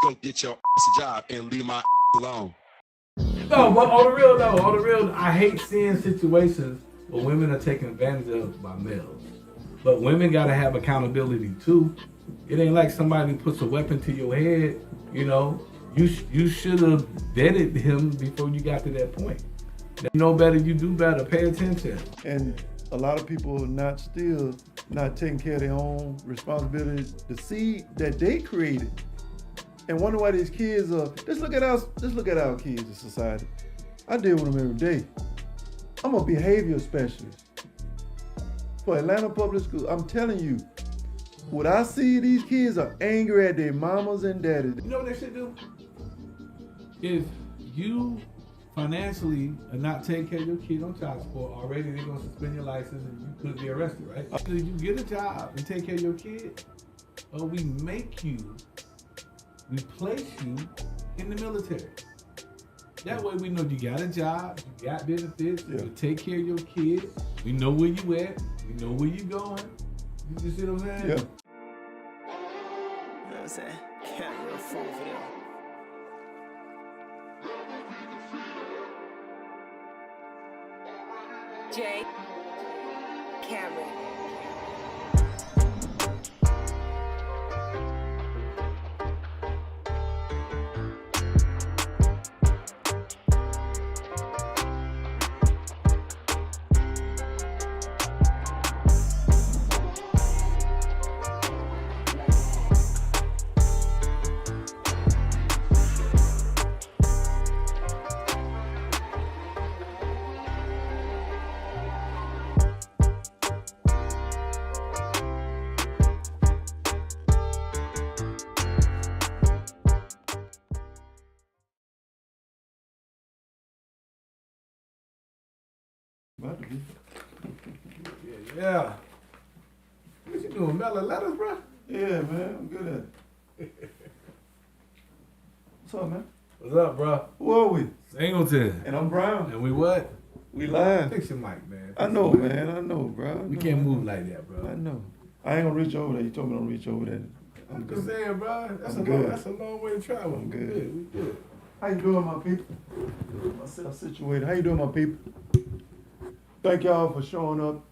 go get your job and leave my alone. No, but on the real though, on the real, I hate seeing situations where women are taken advantage of by males. But women gotta have accountability too. It ain't like somebody puts a weapon to your head. You know, you should have vetted him before you got to that point. You know better, you do better. Pay attention. And a lot of people not taking care of their own responsibility, the seed that they created. And wonder why these kids are, just look at our kids in society. I deal with them every day. I'm a behavior specialist for Atlanta Public School. I'm telling you, what I see, these kids are angry at their mamas and daddies. You know what they should do? If you financially are not taking care of your kid on child support, already they're gonna suspend your license and you could be arrested, right? Either you get a job and take care of your kid, or we make you replace you in the military. That way we know you got a job, you got benefits, you take care of your kid, we know where you at, we know where you going. You see what I'm saying? Yeah. You know what I'm saying? Can't real fool for them. Jay Cameron. About to be. Yeah. What you doing, mailing letters, bro? Yeah, man, I'm good at it. What's up, man? What's up, bro? Who are we? Singleton. And I'm Brown. And we what? We live. Fix your mic, man. I know, man. I know, bro. We can't move like that, bro. I know. I ain't gonna reach over there. You told me don't reach over there. I'm just saying, bro. That's a long way to travel. I'm We good. We good. How you doing, my people? Myself situated. How you doing, my people? Thank y'all for showing up,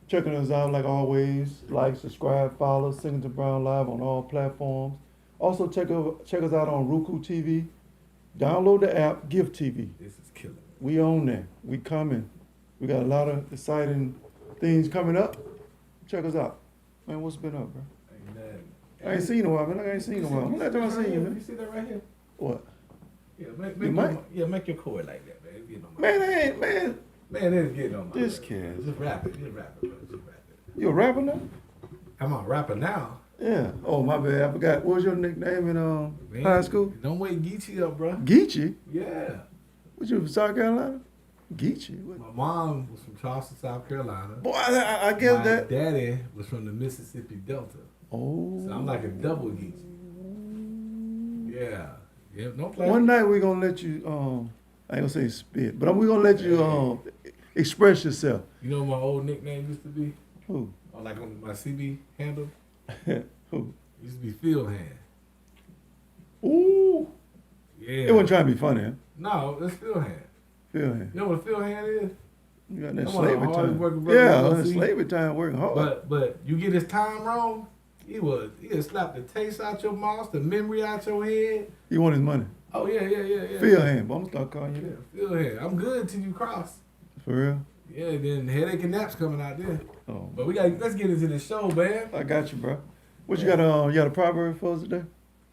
checking us out like always. Like, subscribe, follow Singleton Brown Live on all platforms. Also, check us out on Roku TV. Download the app, Gift TV. This is killing me. We own that. We coming. We got a lot of exciting things coming up. Check us out. Man, what's been up, bro? Amen. I ain't seen you in a while, man. I ain't seen you in a while. When last time I seen you, You man? see that right here? What? Yeah, You might. make your cord like that, man. It's getting on my Man, I ain't, man. Man, it's getting on my This nerves. kid. Just rap it, bro. Just rap it. You a rapper now? I'm a rapper now. Yeah. Oh, my bad. I forgot. What was your nickname in Man, high school? Don't wake Geechee up, bro. Geechee? Yeah. Was you from South Carolina? Geechee? What? My mom was from Charleston, South Carolina. Boy, I guess My that. daddy was from the Mississippi Delta. Oh. So I'm like a double Geechee. Yeah. Yeah, no play. One night we gonna let you, I ain't gonna say spit, but we gonna let you express yourself. You know what my old nickname used to be? Who? Or like on my CB handle? Who? Used to be Field Hand. Ooh. Yeah. It wasn't trying to be funny, huh? No, that's Field Hand. Feel him. You know what a Field Hand is? You got that Come on, slavery hardest time. working brother Yeah, you gonna that see. slavery time working hard. But you get his time wrong, he would slap the taste out your mouth, the memory out your head. You want his money. Oh yeah. Feel him, but I'm gonna start calling you Yeah, that. Field Hand. I'm good till you cross. For real? Yeah, then headache and naps coming out there. Oh, But let's get into the show, man. I got you, bro. What you got? You got a proverb for us today?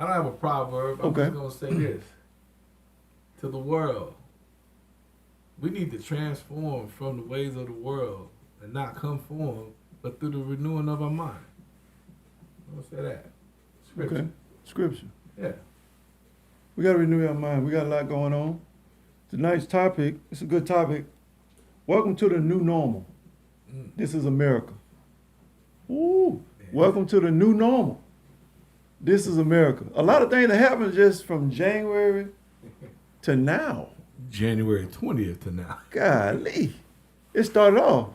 I don't have a proverb. I'm Okay. just gonna say this to the world: we need to transform from the ways of the world and not conform, but through the renewing of our mind. I'm gonna say that. Scripture. Okay. Scripture. Yeah. We got to renew our mind. We got a lot going on. Tonight's topic, it's a good topic. Welcome to the new normal. This is America. Ooh. Yeah. Welcome to the new normal. This is America. A lot of things that happened just from January to now. January 20th to now. Golly. It started off.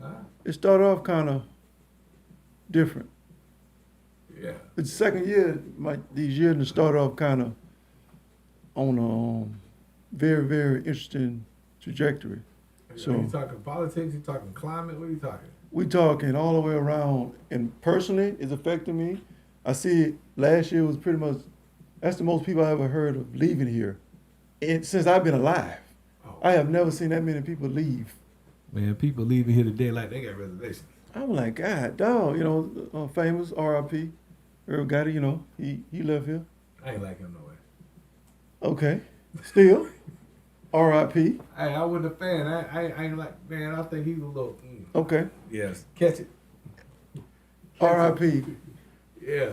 Huh? It started off kind of different. Yeah. The second year, these years to start off kind of on a very, very interesting trajectory. So you talking politics? You talking climate? What are you talking? We talking all the way around, and personally, it's affecting me. I see it. Last year was pretty much, that's the most people I ever heard of leaving here, and since I've been alive. Oh. I have never seen that many people leave. Man, people leaving here today like they got reservations. I'm like, God, dog, you know, famous R.I.P. Earl Gotti, you know, he left here. I ain't like him no way. Okay, still, R.I.P. Hey, I wasn't a fan. I ain't like, man, I think he's a little. Okay, Yes. Catch it. R.I.P. Yeah.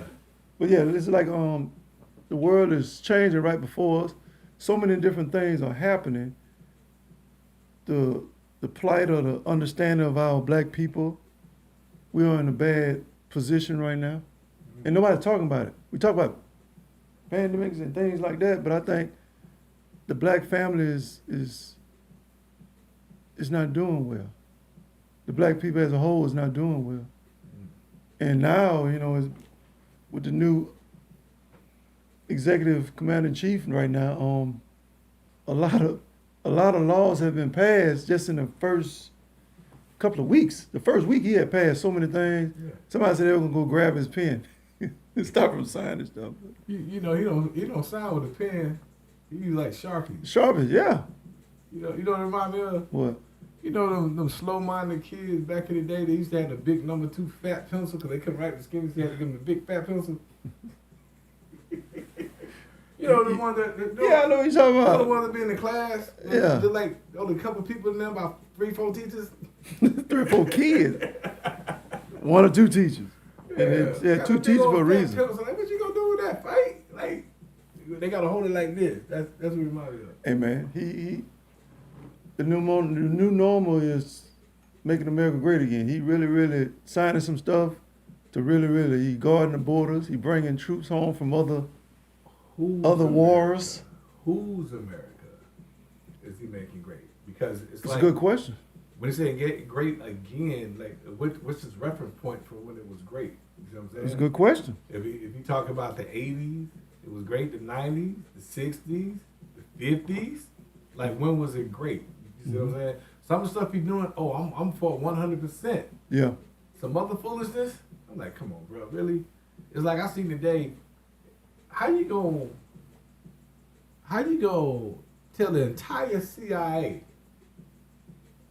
But yeah, it's like the world is changing right before us. So many different things are happening. The plight or the understanding of our black people, we are in a bad position right now, and nobody's talking about it. We talk about pandemics and things like that, but I think the black family is not doing well. The black people as a whole is not doing well. And now, you know, with the new executive commander in chief right now, a lot of laws have been passed just in the first couple of weeks. The first week he had passed so many things. Yeah. Somebody said they were gonna go grab his pen and stop him signing stuff. You know, he don't sign with a pen. He use like Sharpies. Sharpies, yeah. You know what it remind me of? What? You know them slow-minded kids back in the day, they used to have the big number 2 fat pencil because they couldn't write the skinny, so they had to give them the big fat pencil. You know the one that Yeah, I know what you're talking the about. one that be in the class. Yeah. Just like only a couple people in there, about 3-4 teachers. 3 or 4 kids. 1 or 2 teachers. And Yeah, two big teachers old for a fat reason. pencil. Like, what you gonna do with that? Fight? Like, they gotta hold it like this. That's what it reminds me of. Hey man, the new normal is making America great again. He really signing some stuff to really he guarding the borders. He bringing troops home from other America? wars. Whose America is he making great? Because it's It's like a good question. when he say get great again, like what's his reference point for when it was great? You know what I'm saying? It's a good question. If you talk about the 80s, it was great. The 90s, the 60s, the 50s, like when was it great? You see what I'm saying? Some of the stuff he's doing, I'm for 100%. Yeah. Some other foolishness, I'm like, come on, bro, really? It's like I seen today. How you gonna tell the entire CIA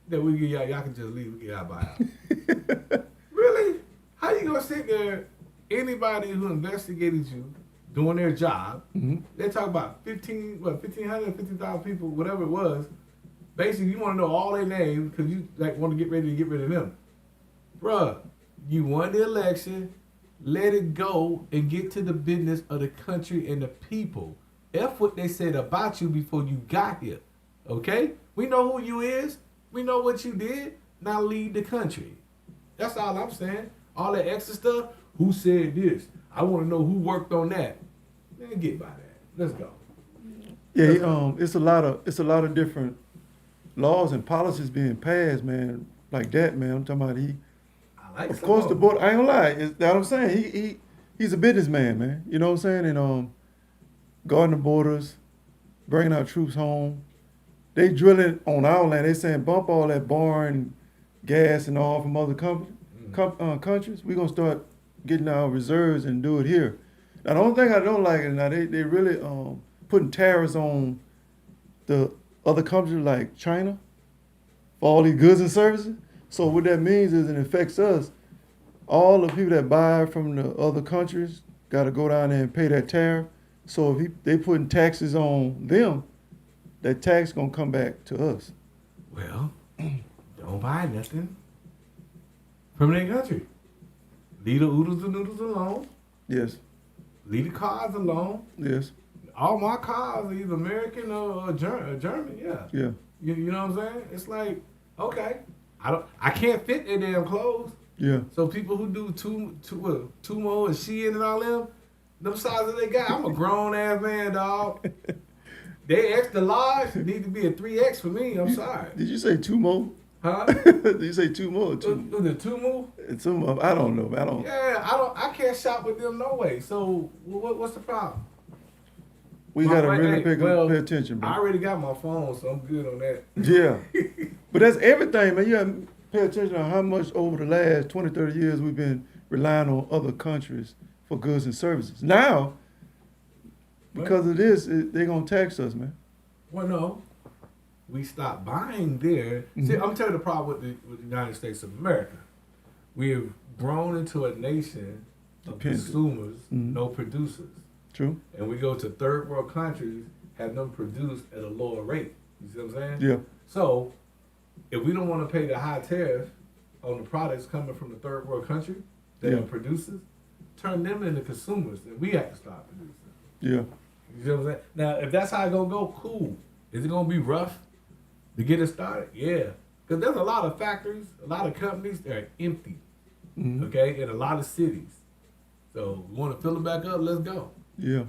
that we get y'all can just leave, we get out by out? Really? How you gonna sit there? Anybody who investigated you doing their job, they talk about 1,500, 50,000 people, whatever it was. Basically, you want to know all their names because you like want to get ready to get rid of them. Bruh, you won the election, let it go and get to the business of the country and the people. F what they said about you before you got here, okay? We know who you is. We know what you did. Now lead the country. That's all I'm saying. All that extra stuff, who said this? I want to know who worked on that. Man, get by that. Let's go. Yeah, it's a lot of different laws and policies being passed, man, like that, man. I'm talking about I like of course the board, I ain't gonna lie, that's what I'm saying. He's a businessman, man. You know what I'm saying? And guarding the borders, bringing our troops home. They drilling on our land. They saying bump all that barn gas and all from other countries. We're gonna start getting our reserves and do it here. Now the only thing I don't like is now they really putting tariffs on the other countries like China for all these goods and services. So what that means is it affects us. All the people that buy from the other countries got to go down there and pay that tariff. So if they putting taxes on them, that tax gonna come back to us. Well, don't buy nothing from that country. Leave the oodles and noodles alone. Yes, Leave the cars alone. yes, All my cars are either American or German. Yeah. yeah. You know what I'm saying? It's like, okay, I can't fit their damn clothes. Yeah. So people who do Tumo and Shein and all them sizes they got, I'm a grown ass man, dog. They extra large need to be a 3X for me. I'm sorry. Did you say Tumo? Huh? You say two more. Two. Was it Tumu? Two more. I don't know. I don't. Yeah, I can't shop with them no way. So what's the problem? We gotta Right, really hey, pay attention, bro. I already got my phone, so I'm good on that. Yeah. But that's everything, man. You have to pay attention to how much over the last 20, 30 years we've been relying on other countries for goods and services. Now, because of this, they're going to tax us, man. Well, no, we stopped buying there. See, I'm telling you the problem with the United States of America. We have grown into a nation of Dependent. consumers, no producers. True? And we go to third world countries, have them produced at a lower rate. You see what I'm saying? Yeah. So, if we don't want to pay the high tariff on the products coming from the third world country that Yeah. are producers, turn them into consumers, and we have to start producing. Yeah. You see what I'm saying? Now, if that's how it's gonna go, cool. Is it gonna be rough to get it started? Yeah, because there's a lot of factories, a lot of companies that are empty. Okay, in a lot of cities. So, we want to fill it back up. Let's go. Yeah.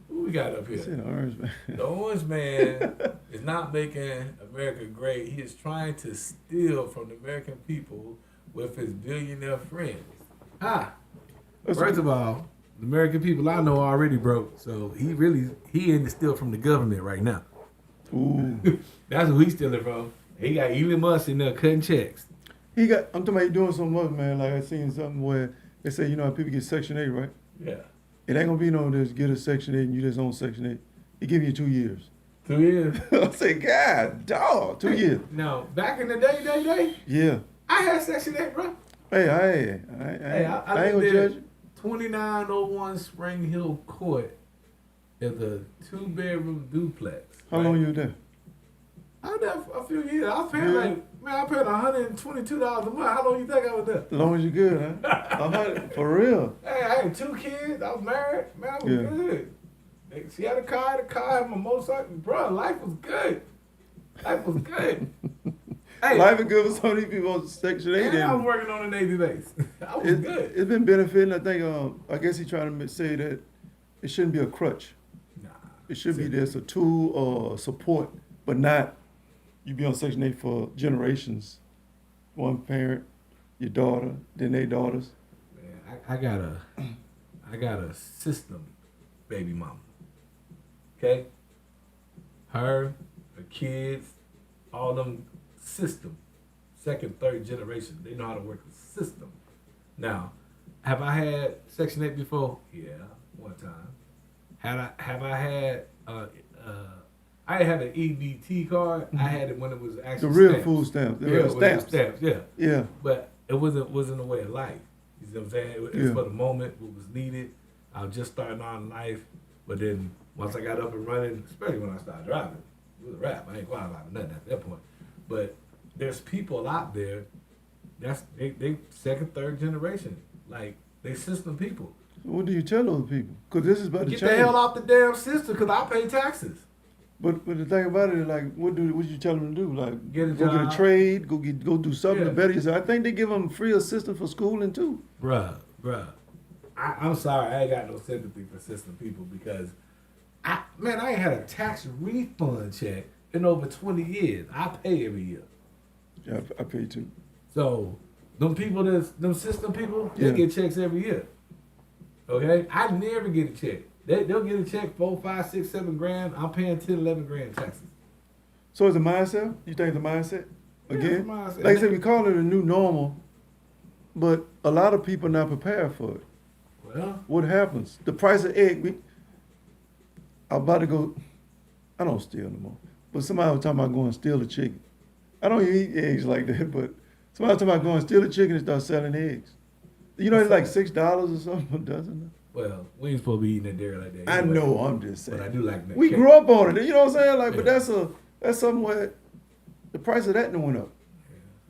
Who we got up It's here? in orange, man. The orange man is not making America great. He is trying to steal from the American people with his billionaire friends. First of all, the American people I know are already broke, so he in the steal from the government right now. Ooh. That's who he's stealing from. He got Elon Musk in there cutting checks. I'm talking about he doing so much, man. Like I seen something where they say, you know, how people get Section 8, right? Yeah. It ain't gonna be no just get a Section 8 and you just own Section 8. He give you 2 years. 2 years. I say, God, dog, 2 years. Now, back in the day, Yeah. I had Section 8, bro. Hey, I ain't gonna judge you. 2901 Spring Hill Court is a 2-bedroom duplex. How long you there? I was there for a few years. I was paying I paid $122 a month. How long you think I was there? As long as you good, huh? For real. Hey, I had 2 kids. I was married. Man, I was Yeah. good. She had a car, I had my motorcycle. Bro, life was good. Life was good. Hey, Life is good for so many people on Section 8. and I was And working on the Navy base. I was good. it's been benefiting. I think, I guess he's trying to say that it shouldn't be a crutch. Nah. It should be there's a tool or support, but not you be on Section 8 for generations. One parent, your daughter, then their daughters. Man, I got a system baby mama. Okay? Her kids, all them system. Second, third generation. They know how to work the system. Now, have I had Section 8 before? Yeah, one time. Have I had I had an EBT card. I had it when it was actually The real stamps. food stamps. The Yeah, real it was stamps. stamps, yeah. Yeah. But it wasn't a way of life. You see what I'm saying? It was Yeah. for the moment, what was needed. I was just starting out in life, but then once I got up and running, especially when I started driving, it was a wrap. I ain't qualified for nothing at that point. But there's people out there they second, third generation, like they system people. What do you tell those people? Because this is about to Get change. the hell off the damn system, cause I pay taxes. But the thing about it is like, what you tell them to do? Like, Get a go get job. a trade, go do something Yeah. to better yourself. I think they give them free assistance for schooling too. Bruh. I'm sorry, I ain't got no sympathy for system people because I ain't had a tax refund check in over 20 years. I pay every year. Yeah, I pay too. So them people them system people, they Yeah. get checks every year. Okay? I never get a check. They'll get a check 4, 5, 6, 7 grand. I'm paying 10, 11 grand taxes. So it's a mindset? You think it's a mindset? Yeah, Again? it's a mindset. Like I said, we call it a new normal, but a lot of people not prepared for it. Well, What happens? The price of egg, I'm about to go, I don't steal no more. But somebody was talking about going steal a chicken. I don't even eat eggs like that, but somebody was talking about going steal a chicken and start selling eggs. You know, it's like $6 or something a dozen. well, we ain't supposed to be eating that dairy like that. I anyway. know, I'm just saying. But I do like that. We cake. grew up on it, you know what I'm saying? Like, but Yeah. that's something where the price of that done went up.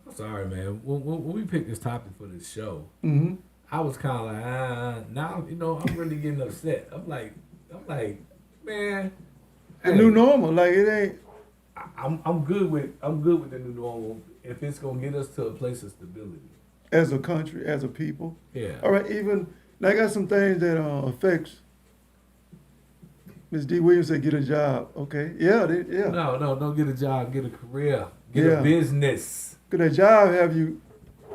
I'm sorry, man. When we picked this topic for this show, Mm-hmm. I was kind of like, now, I'm really getting upset. I'm like, man, The hey, new normal, like it ain't. I'm good with the new normal if it's gonna get us to a place of stability. As a country, as a people. Yeah. All right, even now I got some things that affects. Ms. D. Williams said, "Get a job." Okay, yeah, yeah. No, don't get a job, get a career, get Yeah. a business. Cause that job have you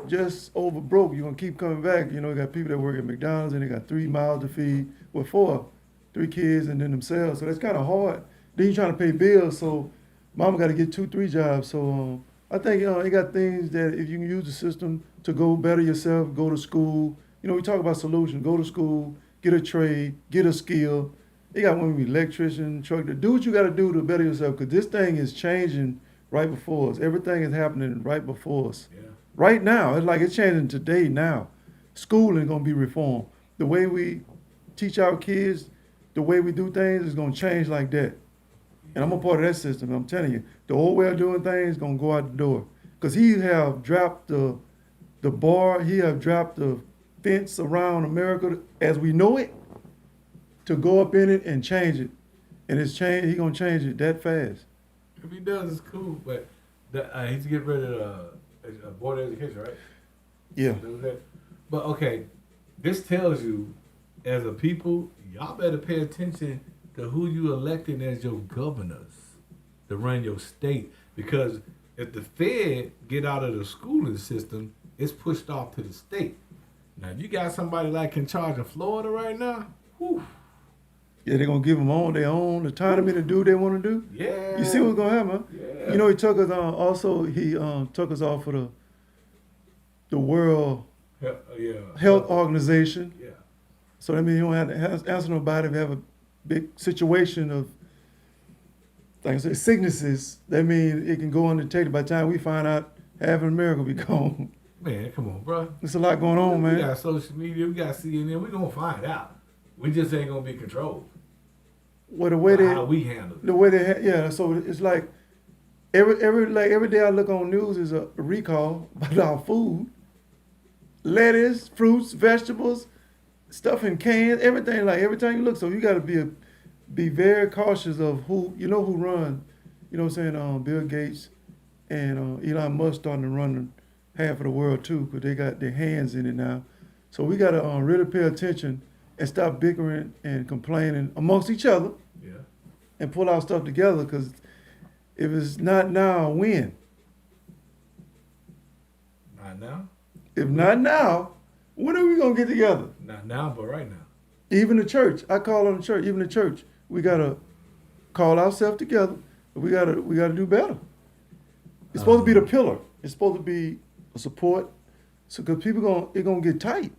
just over broke. You're gonna keep coming back. You know, you got people that work at McDonald's and they got 3 mouths to feed. Well, 4, 3 kids and then themselves. So that's kind of hard. Then you're trying to pay bills. So mama got to get 2, 3 jobs. So I think it got things that if you can use the system to go better yourself, go to school. You know, we talk about solutions. Go to school, get a trade, get a skill. They got one electrician, truck. Do what you got to do to better yourself. Cause this thing is changing right before us. Everything is happening right before us. Yeah. Right now, it's like it's changing today now. Schooling gonna be reformed. The way we teach our kids, the way we do things is gonna change like that. And I'm a part of that system. I'm telling you, the old way of doing things is gonna go out the door. Cause he have dropped the bar, he have dropped the fence around America as we know it, to go up in it and change it. And it's change. He gonna change it that fast. If he does, it's cool. But he's getting rid of board of education, right? Yeah. But okay, this tells you, as a people, y'all better pay attention to who you electing as your governors to run your state. Because if the Fed get out of the schooling system, it's pushed off to the state. Now, if you got somebody like in charge of Florida right now, whew. Yeah, they're gonna give them on their own autonomy to do what they want to do. Yeah. You see what's gonna happen? Yeah. You know, he took us on. Also, he took us off of the World Health Organization. Yeah. So that means you don't have to answer nobody if you have a big situation of, like I said, sicknesses. That means it can go undetected. By the time we find out, half of America will be gone. Man, come on, bro. There's a lot going on, We man. got social media, we got CNN. We gonna find out. We just ain't gonna be controlled. Well, the way they, How we handle it. the way they, yeah. So it's like every day I look on news is a recall about our food, lettuce, fruits, vegetables, stuff in cans, everything. Like every time you look, so you got to be very cautious of who run. You know what I'm saying? Bill Gates and Elon Musk starting to run half of the world too, because they got their hands in it now. So we got to really pay attention and stop bickering and complaining amongst each other. Yeah. And pull our stuff together, because if it's not now, when? Not now. If not now, when are we gonna get together? Not now, but right now. Even the church, I call on the church. Even the church, we gotta call ourselves together. We gotta do better. It's supposed to be the pillar. It's supposed to be a support. So, cause people it's gonna get tight.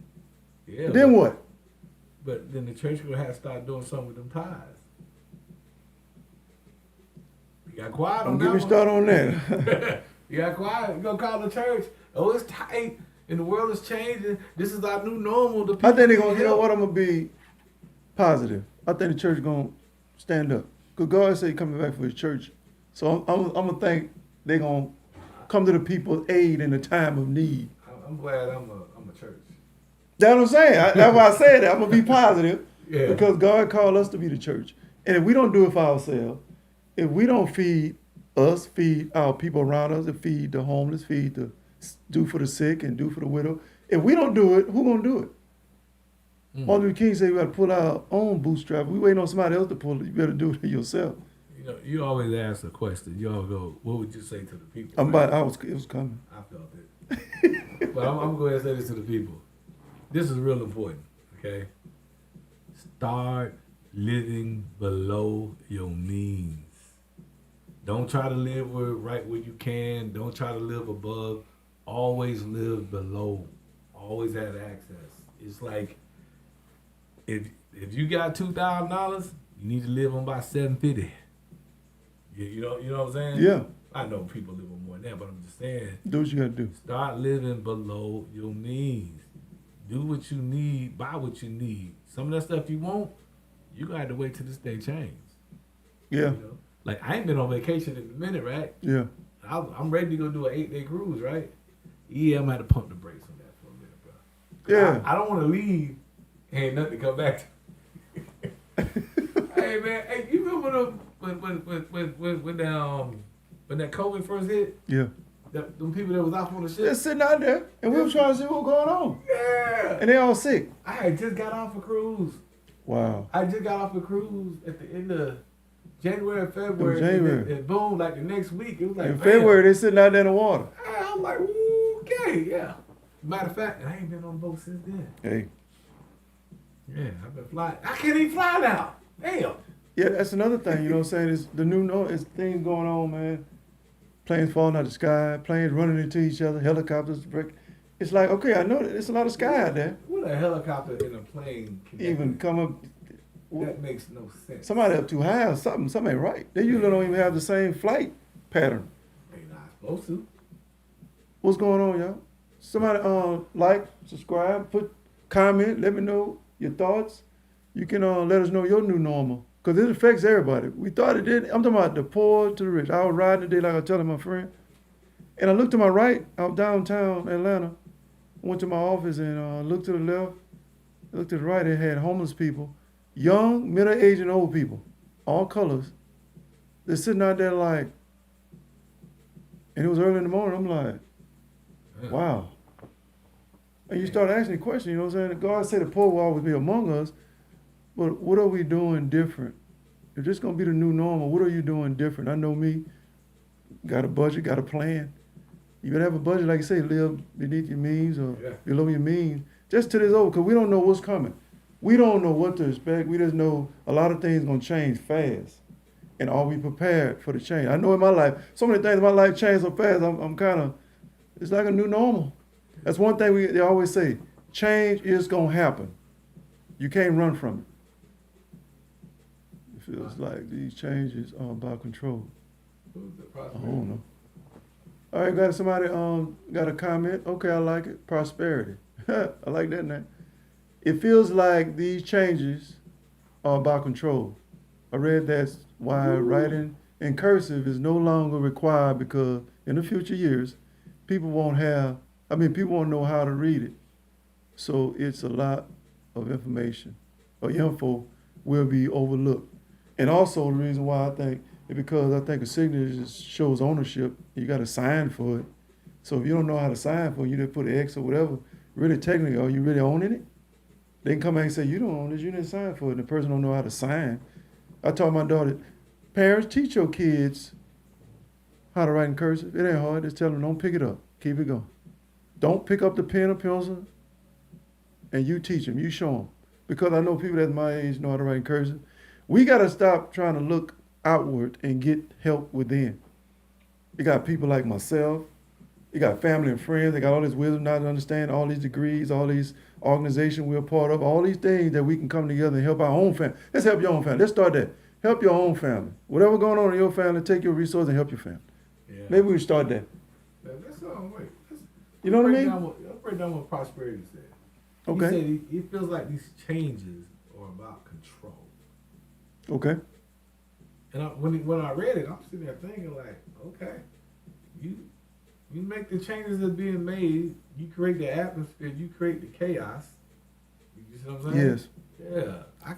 Yeah. Then what? But then the church gonna have to start doing something with them tithes. You got quiet on Don't get me that started on that. one. You got quiet. You gonna call the church? Oh, it's tight, and the world is changing. This is our new normal. The I think they're people gonna. need You know help. what? I'm gonna be positive. I think the church gonna stand up. Cause God said He coming back for His church. So I'm gonna think they're gonna come to the people's aid in a time of need. I'm glad I'm a church. That's what I'm saying. That's why I said that. I'm gonna be positive. Yeah. Because God called us to be the church. And if we don't do it for ourselves, if we don't feed us, feed our people around us, and feed the homeless, do for the sick and do for the widow, if we don't do it, who gonna do it? Martin Luther King said we gotta pull our own bootstrap. We waiting on somebody else to pull it. You better do it yourself. You know, you always ask a question. You all go, "What would you say to the people?" It was coming. I felt it. But I'm gonna go ahead and say this to the people. This is real important, okay? Start living below your means. Don't try to live right where you can. Don't try to live above. Always live below. Always have access. It's like if you got $2,000, you need to live on about $750. You know what I'm saying? Yeah. I know people live on more than that, but I'm just saying. Do what you gotta do. Start living below your means. Do what you need. Buy what you need. Some of that stuff you want, you got to wait till this day changes. Yeah. You know? Like, I ain't been on vacation in a minute, right? Yeah. I'm ready to go do an 8-day cruise, right? Yeah, I'm going to have to pump the brakes on that for a minute, bro. Yeah. I don't want to leave and ain't nothing to come back to. Hey, man. Hey, you remember when that COVID first hit? Yeah. Them people that was off on the They're ship? sitting out there, and we were trying to see what was going on. Yeah. And they all sick. I had just got off a cruise. Wow. I just got off a cruise at the end of January, February, January. and boom, like the next week, it was like In bam. February, they sitting out there in the water. I'm like, ooh, okay, yeah. Matter of fact, I ain't been on the boat since then. Hey. Yeah, I've been flying. I can't even fly now. Damn. Yeah, that's another thing, you know what I'm saying? It's the new no, it's things going on, man. Planes falling out of the sky, planes running into each other, helicopters break. It's like, okay, I know that there's a lot of sky out there. What a helicopter and a plane connected? Even come up, That makes no sense. somebody up too high or something ain't right. They usually don't even have the same flight pattern. They not supposed to. What's going on, y'all? Somebody like, subscribe, put comment, let me know your thoughts. You can let us know your new normal. Because it affects everybody. We thought it did. I'm talking about the poor to the rich. I was riding today, like I was telling my friend. And I looked to my right, out downtown Atlanta. Went to my office and looked to the left. Looked to the right, it had homeless people. Young, middle-aged, and old people. All colors. They're sitting out there like, and it was early in the morning. I'm like, wow. And you start asking the question, you know what I'm saying? God said the poor will always be among us. But what are we doing different? If this gonna be the new normal, what are you doing different? I know me, got a budget, got a plan. You gotta have a budget, like you say, live beneath your means or below your means. Just to this over, because we don't know what's coming. We don't know what to expect. We just know a lot of things gonna change fast. And are we prepared for the change? I know in my life, so many things in my life change so fast, I'm kind of, it's like a new normal. That's one thing they always say, change is gonna happen. You can't run from it. It feels like these changes are about control. I don't know. All right, got somebody got a comment. Okay, I like it. Prosperity. I like that name. It feels like these changes are about control. I read that's why writing in cursive is no longer required because in the future years, people won't know how to read it. So it's a lot of information or info will be overlooked. And also the reason why I think is because I think a signature just shows ownership. You got to sign for it. So if you don't know how to sign for it, you just put an X or whatever. Really technically, are you really owning it? They can come back and say, you don't own this, you didn't sign for it. And the person don't know how to sign. I told my daughter, parents, teach your kids how to write in cursive. It ain't hard. Just tell them, don't pick it up. Keep it going. Don't pick up the pen or pencil, and you teach them. You show them. Because I know people that's my age know how to write in cursive. We got to stop trying to look outward and get help within. You got people like myself. You got family and friends. They got all this wisdom now to understand all these degrees, all these organizations we're a part of, all these things that we can come together and help our own family. Let's help your own family. Let's start that. Help your own family. Whatever going on in your family, take your resources and help your family. Yeah. Maybe we can start that. That's all right. You know what I mean? Let's break down what prosperity said. Okay. He said it feels like these changes are about control. Okay. And when I read it, I'm sitting there thinking like, okay, you make the changes that are being made, you create the atmosphere, you create the chaos. You see what I'm saying? Yes. Yeah,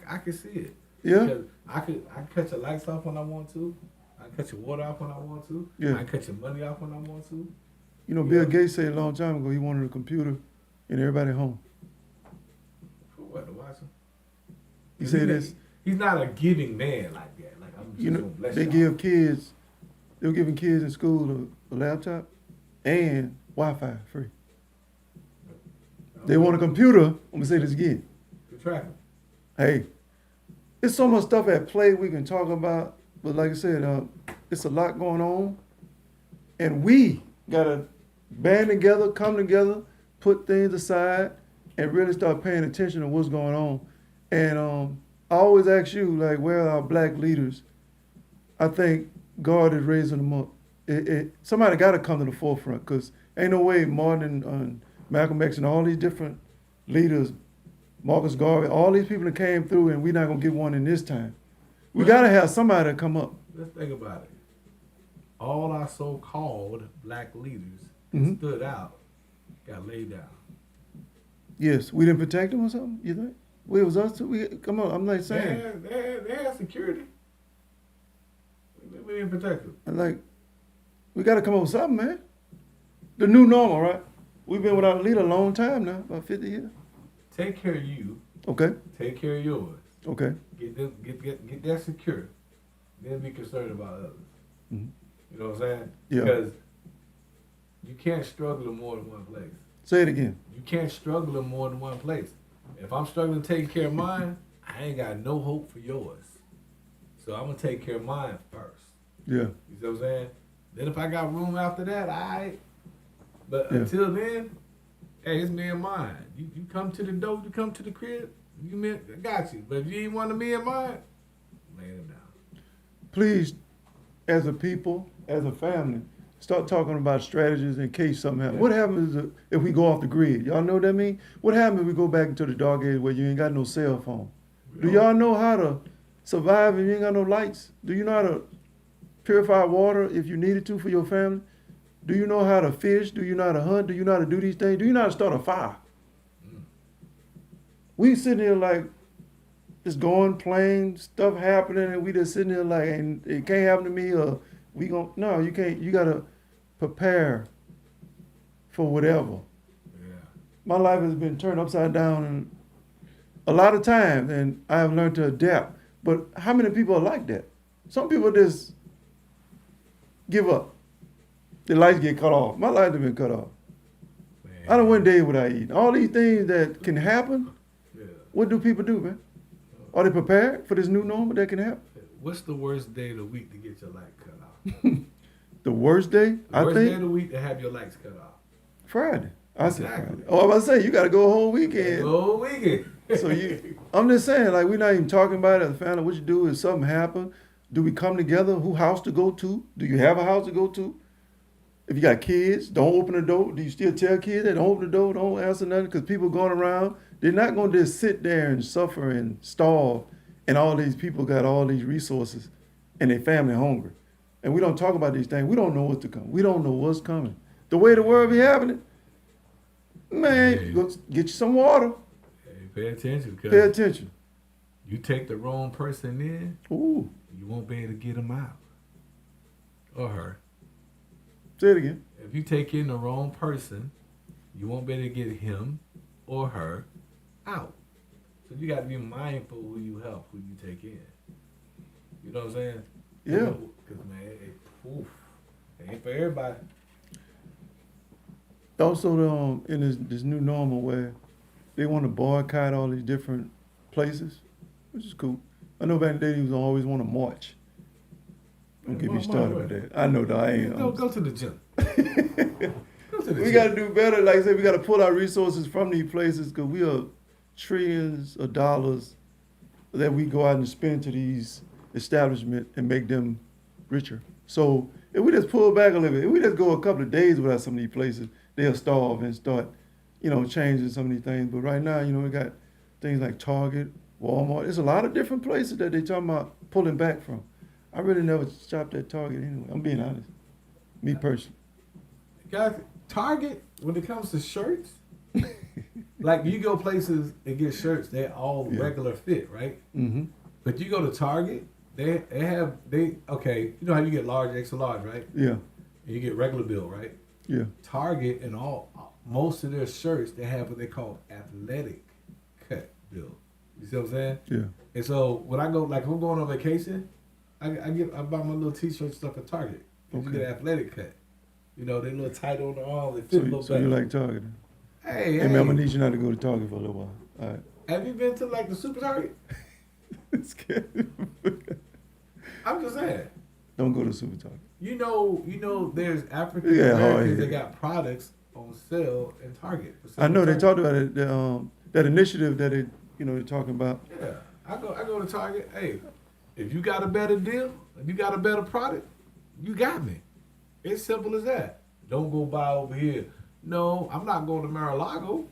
I can see it. Yeah. Because I can cut your lights off when I want to. I can cut your water off when I want to. Yeah. I can cut your money off when I want to. You know, Bill Gates said a long time ago he wanted a computer in everybody's home. For what, to watch him? He said this. He's not a giving man like that. Like I'm just You gonna know, bless they y'all. give kids, they were giving kids in school a laptop and Wi-Fi free. They want a computer. I'm gonna say this again. To track him. Hey, there's so much stuff at play we can talk about, but like I said, it's a lot going on, and we gotta band together, come together, put things aside, and really start paying attention to what's going on. And I always ask you, like, where are our black leaders? I think God is raising them up. Somebody got to come to the forefront, because ain't no way Martin and Malcolm X and all these different leaders, Marcus Garvey, all these people that came through, and we're not going to get one in this time. We got to have somebody to come up. Let's think about it. All our so-called black leaders Mhm. stood out, got laid down. Yes, we didn't protect them or something, you think? Well, it was us too. Come on, I'm not saying. They had security. We didn't protect them. I'm like, we got to come up with something, man. The new normal, right? We've been without a leader a long time now, about 50 years. Take care of you. Okay, Take care of yours. okay. Get that secure. then be concerned about others. Mhm. You know what I'm saying? Yeah. Because you can't struggle in more than one place. Say it again. You can't struggle in more than one place. If I'm struggling taking care of mine, I ain't got no hope for yours. So I'm gonna take care of mine first. Yeah. You see what I'm saying? Then if I got room after that, alright. But Yeah. until then, hey, it's me and mine. You come to the door, you come to the crib, I got you. But if you ain't one of me and mine, lay it down. Please, as a people, as a family, start talking about strategies in case something happens. Yeah. What happens if we go off the grid? Y'all know what that mean? What happens if we go back into the dark age where you ain't got no cell phone? Do y'all know how to survive if you ain't got no lights? Do you know how to purify water if you needed to for your family? Do you know how to fish? Do you know how to hunt? Do you know how to do these things? Do you know how to start a fire? We sitting here like just going playing, stuff happening, and we just sitting here like, and it can't happen to me, or we gon' no, you can't. You gotta prepare for whatever. Yeah. My life has been turned upside down and a lot of times, and I have learned to adapt. But how many people are like that? Some people just give up. The lights get cut off. My lights have been cut off. Man. I don't went days without eating. All these things that can happen, Yeah. what do people do, man? Are they prepared for this new normal that can happen? What's the worst day of the week to get your light cut off? The worst day, The I worst day of think, the week to have your lights cut off. Friday. I said Exactly. Friday. Oh, I'm about to say, you got to go a whole weekend. The whole weekend. So I'm just saying, like, we're not even talking about it as a family. What you do if something happen, do we come together? Who house to go to? Do you have a house to go to? If you got kids, don't open the door. Do you still tell kids that don't open the door, don't answer nothing? Because people going around, they're not going to just sit there and suffer and starve, and all these people got all these resources, and their family hungry. And we don't talk about these things. We don't know what's to come. We don't know what's coming. The way the world be happening, man, Yeah. go get you some water. Hey, pay attention, Pay because attention. you take the wrong person in, Ooh, you won't be able to get them out. Or her. say it again. If you take in the wrong person, you won't be able to get him or her out. So you got to be mindful who you help, who you take in. You know what I'm saying? Yeah. Because, man, it ain't for everybody. Also, in this new normal where they want to boycott all these different places, which is cool. I know back in the day they was always want to march. Don't get me started with that. I know that I ain't. Go to the gym. Go to the We gym. got to do better. Like I said, we got to pull our resources from these places because we are trillions of dollars that we go out and spend to these establishments and make them richer. So if we just pull back a little bit, if we just go a couple of days without some of these places, they'll starve and start, changing some of these things. But right now, we got things like Target, Walmart. There's a lot of different places that they talking about pulling back from. I really never shopped at Target anyway. I'm being honest. Me personally. Guys, Target, when it comes to shirts, like you go places and get shirts, they're all Yeah. regular fit, right? Mm-hmm. But you go to Target, they okay, you know how you get large, extra large, right? Yeah. And you get regular bill, right? Yeah. Target and most of their shirts, they have what they call athletic cut bill. You see what I'm saying? Yeah. And so when I go, like if I'm going on vacation, I buy my little t-shirt stuff at Target. You Okay. get an athletic cut. They a little tight on the arm, they fit So, a little so better. you like Target? Hey, Hey, man, I'm gonna need you not to go to Target for a little while. All right. have you been to like the Super Target? It's good. I'm just saying. Don't go to Super Target. You know, there's African Yeah, Americans yeah. that got products on sale in Target. For I know they Target. talked about it. That initiative that they're talking about. Yeah, I go to Target. Hey, if you got a better deal, if you got a better product, you got me. It's simple as that. Don't go buy over here. No, I'm not going to Mar-a-Lago.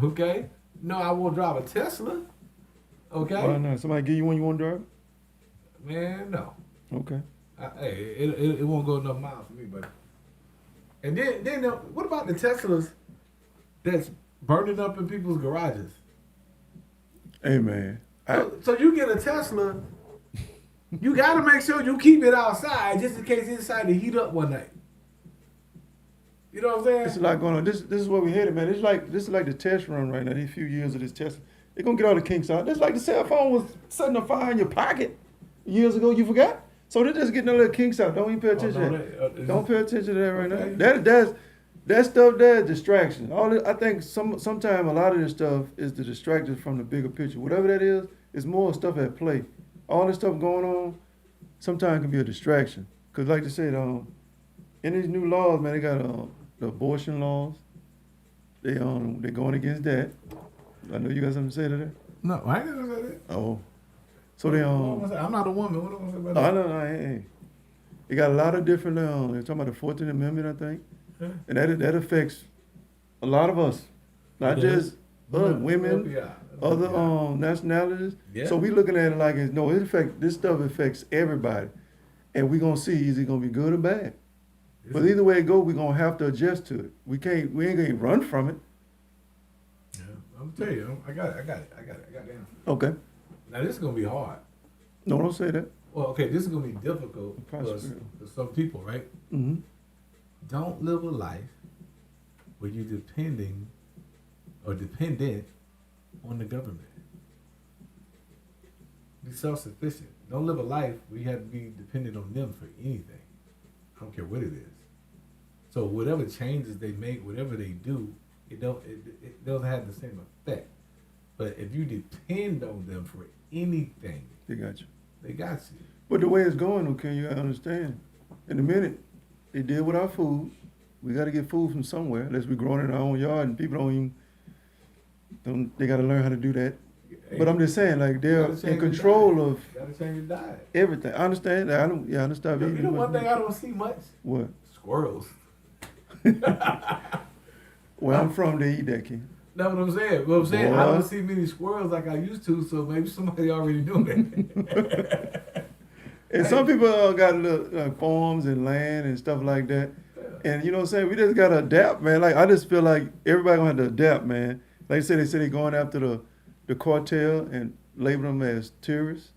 Okay? No, I won't drive a Tesla. Okay? Why not? Somebody give you one you want to drive? Man, no. Okay. Hey, it won't go enough miles for me, buddy. And then what about the Teslas that's burning up in people's garages? Hey, man. So you get a Tesla, you got to make sure you keep it outside just in case it decide to heat up one night. You know what I'm There's a saying? lot going on. This is where we headed, man. This is like the test run right now. These few years of this test, they're gonna get all the kinks out. That's like the cell phone was setting a fire in your pocket. years ago. You forgot? So they're just getting a little kinks out. Don't even pay Oh, attention. no, to that. that- Don't pay attention to that right Okay. now. That stuff there is distraction. I think sometimes a lot of this stuff is the distraction from the bigger picture. Whatever that is, it's more stuff at play. All this stuff going on sometimes can be a distraction. Cause like you said, in these new laws, man, they got the abortion laws. They're going against that. I know you got something to say to that. No, I ain't gonna say that. Oh, so they I'm not a woman. What am I gonna say about I that? know, hey. They got a lot of different. They're talking about the 14th Amendment, I think, Yeah. and that affects a lot of us, not It does. just women, Yeah. other nationalities. Yeah. So we looking at it like this stuff affects everybody, and we gonna see is it gonna be good or bad. But either way it go, we gonna have to adjust to it. We ain't gonna run from it. Yeah, I'm gonna tell you, I got it. Down. Okay. Now this is gonna be hard. No, don't say that. Well, okay, this is gonna be difficult for Prosperity. some people, right? Mm-hmm. Don't live a life where you're dependent on the government. Be self-sufficient. Don't live a life where you have to be dependent on them for anything. I don't care what it is. So whatever changes they make, whatever they do, it doesn't have the same effect. But if you depend on them for anything, They got you. they got you. But the way it's going, okay, you gotta understand. In a minute, they deal with our food. We gotta get food from somewhere, unless we're growing in our own yard, and people they gotta learn how to do that. But I'm just saying, like, they're You gotta change in your control diet. of You gotta change your diet. everything. I understand that. I don't stop You eating. know much one thing meat. I don't see much? What? Squirrels. Where I'm from, they eat that, kid. That's what I'm saying. What I'm saying, I Boy. don't see many squirrels like I used to, so maybe somebody already doing it. And some people got little farms and land and stuff like that. And you know what I'm saying? We just gotta adapt, man. Like, I just feel like everybody gonna have to adapt, man. Like I said, they say they're going after the cartel and label them as tourists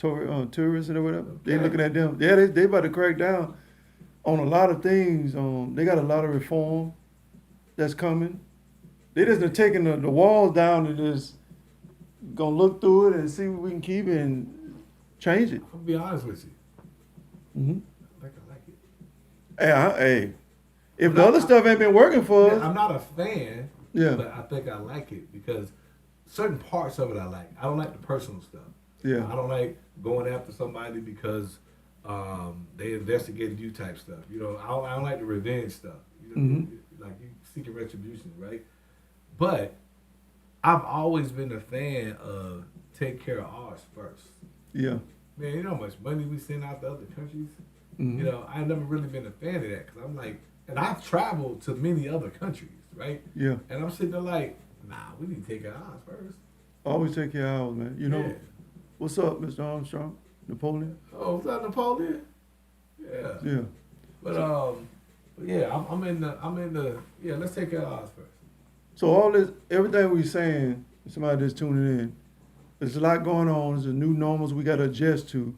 or whatever. They Okay. looking at them. Yeah, they about to crack down on a lot of things. They got a lot of reform that's coming. They just done taking the walls down and just gonna look through it and see what we can keep it and change it. I'll be honest with you. Mm-hmm. I think I like it. Hey, if the other stuff ain't been working for us, I'm not a fan, yeah, but I think I like it because certain parts of it I like. I don't like the personal stuff. yeah. I don't like going after somebody because they investigated you type stuff. You know, I don't like the revenge stuff. You know, Mhm. like you seeking retribution, right? But I've always been a fan of take care of ours first. Yeah. Man, you know how much money we send out to other countries? Mhm. You know, I've never really been a fan of that because I'm like, and I've traveled to many other countries, right? Yeah. And I'm sitting there like, nah, we need to take care of ours first. Always take care of ours, man. You know, Yeah. what's up, Mr. Armstrong? Napoleon? Oh, was that Napoleon? Yeah. Yeah. But yeah, I'm in the yeah. Let's take care of ours first. So all this, everything we saying, somebody that's tuning in, there's a lot going on. There's a new normals we got to adjust to.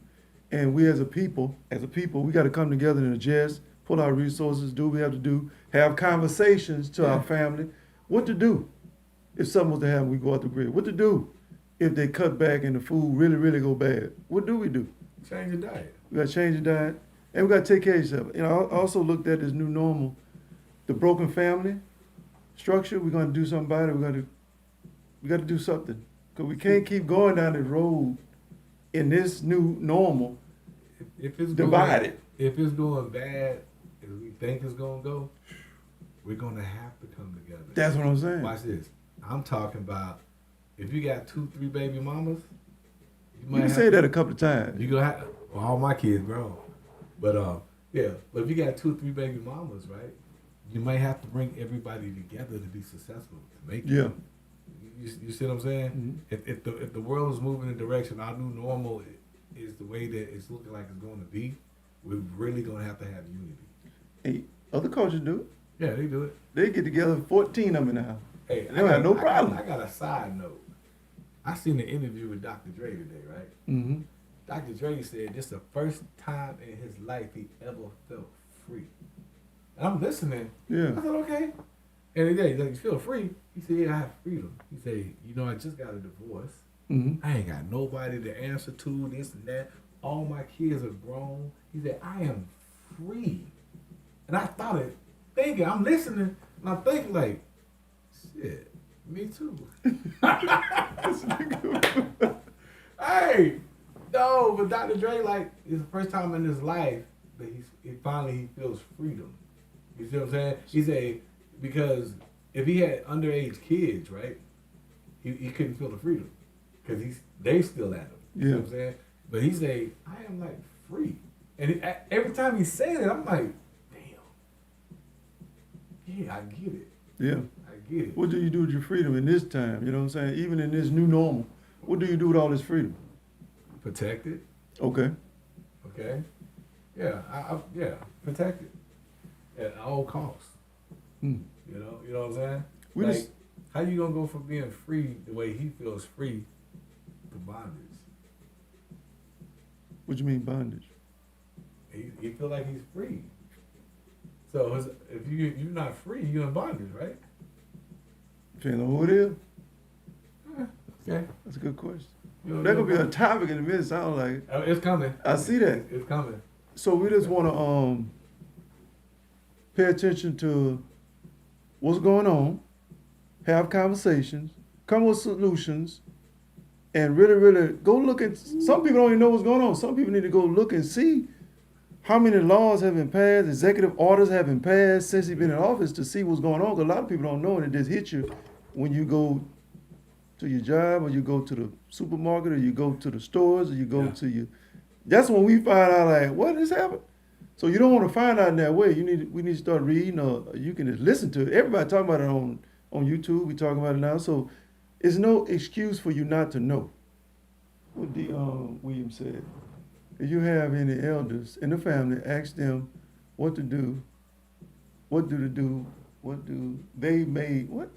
And we as a people, we got to come together and adjust, pull our resources, do what we have to do, have conversations to our family. What to do if something was to happen, we go out the grid. What to do if they cut back and the food really, really go bad. What do? Change your diet. We got to change the diet. And we got to take care of each other. You know, I also looked at this new normal, the broken family structure. We're going to do something about it. We got to do something. Because we can't keep going down the road in this new normal If it's divided. If it's going bad, as we think it's gonna go, we're gonna have to come together. That's what I'm saying. Watch this. I'm talking about if you got 2-3 baby mamas, You can say that a couple of times. You gonna have well, all my kids grown, but yeah. But if you got 2-3 baby mamas, right, you might have to bring everybody together to be successful to make it. Yeah. You see what I'm saying? Mhm. If the world is moving in the direction our new normal is the way that it's looking like it's going to be, we're really gonna have to have unity. Hey, other cultures do it. Yeah, they do it. They get together, 14 of them in the house. Hey, They don't have no problem. I got a side note. I seen an interview with Dr. Dre today, right? Mm-hmm. Dr. Dre said this is the first time in his life he ever felt free. And I'm listening. Yeah. I said, okay. And he's like, you feel free? He said, yeah, I have freedom. He said, you know, I just got a divorce. Mm-hmm. I ain't got nobody to answer to, this and that. all my kids are grown. He said, I am free. And I started thinking, I'm listening, and I'm thinking like, shit, me too. Hey, no, but Dr. Dre, like, it's the first time in his life that he finally feels freedom. You see what I'm saying? He said, because if he had underage kids, right, he couldn't feel the freedom. Because they still at him. You know what I'm saying? But he said, I am like free. And every time he said it, I'm like, damn. Yeah, I get it. Yeah. I get it. What do you do with your freedom in this time? You know what I'm saying? Even in this new normal, what do you do with all this freedom? Protect it. Okay. Okay. Yeah, yeah, protect it at all costs. You know what I'm saying? Like, how you gonna go from being free the way he feels free to bondage? What you mean bondage? He feel like he's free. So if you're not free, you're in bondage, right? Depending on who it is. Okay. That's a good question. You That could be a topic in a minute. Sound like it's coming. I see that. It's coming. So we just want to pay attention to what's going on, have conversations, come with solutions, and really, really go look at. Some people don't even know what's going on. Some people need to go look and see how many laws have been passed, executive orders have been passed since he's been in office to see what's going on. Because a lot of people don't know, and it just hits you when you go to your job, or you go to the supermarket, or you go to the stores, or you go to your. That's when we find out, like, what has happened? So you don't want to find out in that way. We need to start reading, or you can just listen to it. Everybody talking about it on YouTube. We talking about it now. So it's no excuse for you not to know. What D. Williams said. If you have any elders in the family, ask them what to do. What do they do? What do they made? What?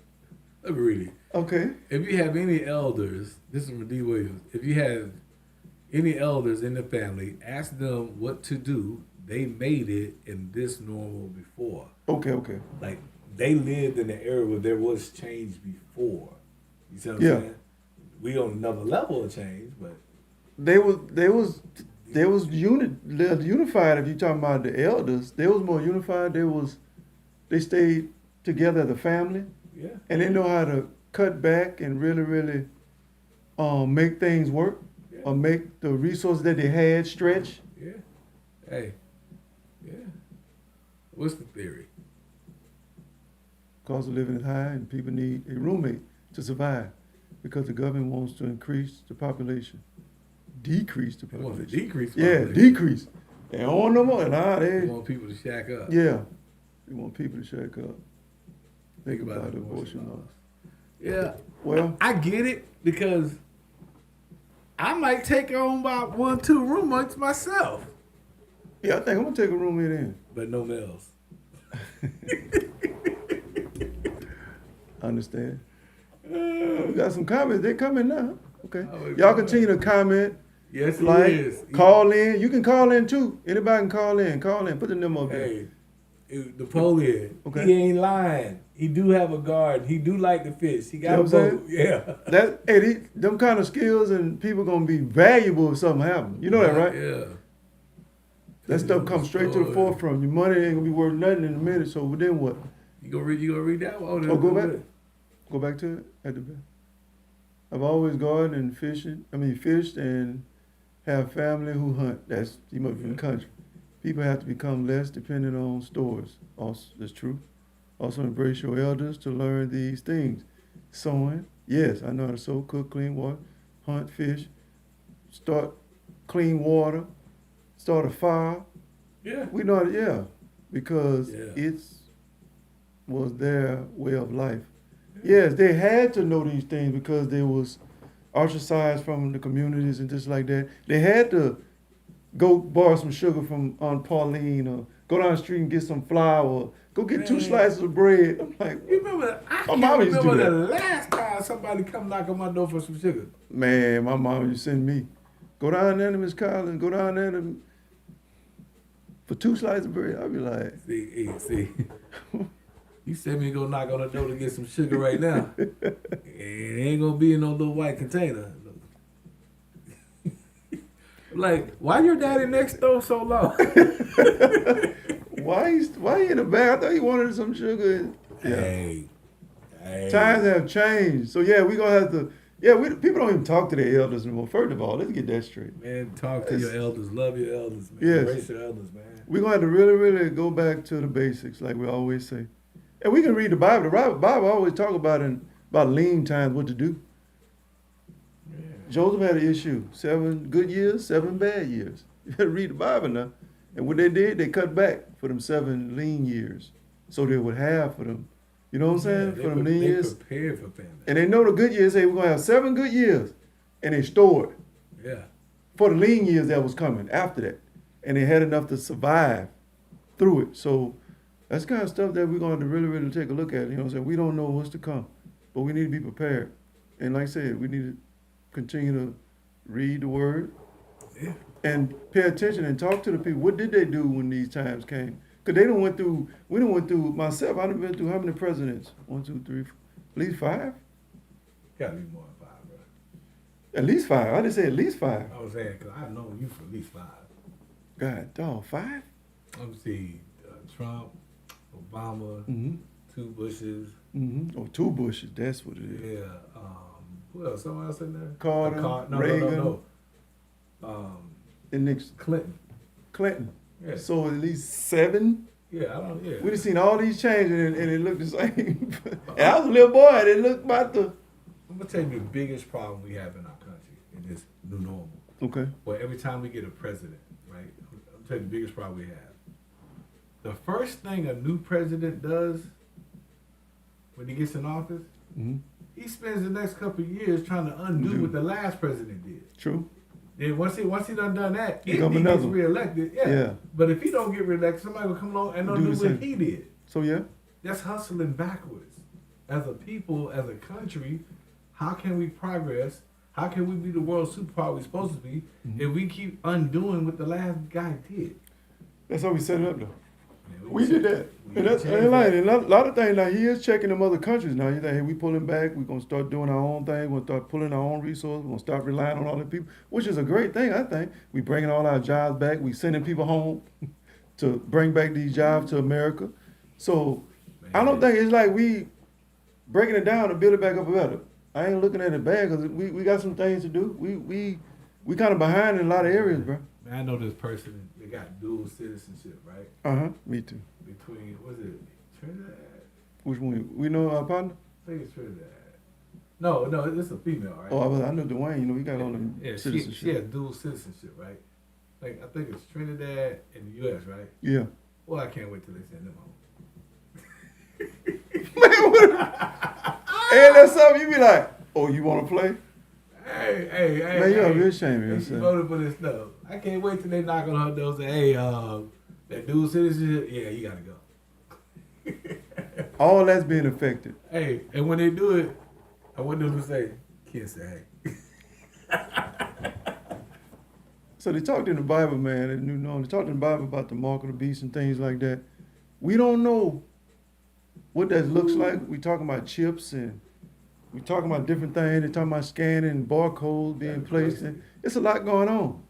Let me read it. Okay. If you have any elders, this is from D. Williams. If you have any elders in the family, ask them what to do. They made it in this normal before. Okay. Like, they lived in an era where there was change before. You see what I'm saying? We on another level of change, but they was unified. If you're talking about the elders, they was more unified. They stayed together as a family. Yeah. And they know how to cut back and really, really make things work, or make the resources that they had stretch. Yeah. Hey. Yeah. What's the theory? Cost of living is high, and people need a roommate to survive because the government wants to increase the population, decrease the They want to population. decrease. Yeah, population. decrease. They don't want no more. They want people to shack up. Yeah, they want people to shack up. Think about abortion laws. laws. Yeah. Well, I get it, because I might take on about 1-2 roommates myself, yeah, I think I'm gonna take a roommate in. but no males. I understand. We got some comments. They coming now. Okay. Oh, it's Y'all coming. continue to comment. Yes, he Like, is. call in. You can call in too. Anybody can call in. Call in. Put the number up there. Hey, Napoleon. Okay. He ain't lying. He do have a garden. He do like to fish. He got You know a what I'm boat. Yeah. Them kind of skills, and people gonna be valuable if something happens. You know that, right? Yeah. That stuff comes straight to the Story. forefront. Your money ain't gonna be worth nothing in a minute. So then what? You gonna read that one? Oh, go back. Go back to it at the back. I've always gardened and fished and have family who hunt. You must be from the country. People have to become less dependent on stores. Also, that's true. Also embrace your elders to learn these things. Sowing. Yes, I know how to sow, cook, clean water, hunt, fish, start clean water, start a fire. Yeah. We know how to, because it's was their way of life. Yes, they had to know these things because they was ostracized from the communities and just like that. They had to go borrow some sugar from Aunt Pauline, or go down the street and get some flour, go get 2 slices of bread. I'm like, You remember? I My can't mama used to remember do the that. last time somebody come knock on my door for some sugar. man, my mom used to send me, go down there to Miss Collins, go down there for 2 slices of bread. I'd be like, See. You sent me to go knock on the door to get some sugar right now. It ain't gonna be in no little white container. Like, why your daddy next door so low? Why he in the back? I thought he wanted some sugar. Hey. Times have changed. So yeah, we gonna have to. Yeah, people don't even talk to their elders anymore. First of all, let's get that straight. Man, talk to your elders. Love your elders, man. Yes. Embrace your elders, man. We're gonna have to really, really go back to the basics, like we always say. And we can read the Bible. The Bible always talk about lean times, what to do. Yeah. Joseph had an issue: 7 good years, 7 bad years. You gotta read the Bible now. And what they did, they cut back for them 7 lean years, so they would have for them. You know what I'm saying? Yeah, For them lean years. They prepared for famine. And they know the good years. Say we're gonna have 7 good years, and they stored Yeah. for the lean years that was coming after that, and they had enough to survive through it. So that's kind of stuff that we're going to really, really take a look at. You know what I'm saying? We don't know what's to come, but we need to be prepared. And like I said, we need to continue to read the word Yeah. and pay attention and talk to the people. What did they do when these times came? Because we done went through, myself, I done been through how many presidents? 1, 2, 3, 4, at least 5? Gotta be more than 5, bro. At least 5. I didn't say at least 5. I was saying, because I've known you for at least 5. God, dog, 5? Let me see. Trump, Obama, Mm-hmm. 2 Bushes. Mm-hmm. Or 2 Bushes, that's what it is. Yeah. Who else? Someone else in there? Carter, No, Reagan. No. And Nixon. Clinton. Clinton. Yeah. So at least 7. Yeah, I don't. Yeah. We done seen all these changes and it looked the same. And I was a little boy and it looked about the. I'm gonna tell you the biggest problem we have in our country in this new normal. Okay. Well, every time we get a president, right? I'll tell you the biggest problem we have. The first thing a new president does when he gets in office, Mm-hmm. he spends the next couple of years trying to undo what the last president did. True. Then once he done that, if Become he another gets one. reelected, yeah. Yeah. But if he don't get reelected, somebody will come along and Do undo the what same. he did. So yeah. That's hustling backwards. As a people, as a country, how can we progress? How can we be the world superpower we're supposed to be if we keep undoing what the last guy did? That's how we set it up though. Man, We did that. And that's changed ain't lying. that. And a lot of things now he is checking them other countries now. You think, hey, we pulling back, we're gonna start doing our own thing, we're gonna start pulling our own resources, we're gonna start relying on all the people, which is a great thing, I think. We bringing all our jobs back, we sending people home to bring back these jobs to America. So I don't think it's like we breaking it down to build it back up better. I ain't looking at it bad because we got some things to do. We kind of behind in a lot of areas, bro. Man, I know this person, they got dual citizenship, right? Me too. Between, was it Trinidad? Which one? We know our partner? I think it's Trinidad. No, it's a female, right? Oh, I know Dwayne. You know, he got all the Yeah, citizenship. she has dual citizenship, right? Like, I think it's Trinidad and the U.S., right? Yeah. Well, I can't wait till they send them home. Hey, that's something you be like, oh, you want to play? Hey. Man, you're a real shame of She yourself. voted for this stuff. I can't wait till they knock on her door and say, hey, that dual citizenship, yeah, you gotta go. All that's being affected. Hey, and when they do it, I want them to say, kids say, hey. So they talked in the Bible, man, they talked in the Bible about the mark of the beast and things like that. We don't know what that looks like. We talking about chips and we talking about different things. They talking about scanning barcodes being placed. And it's a lot going on.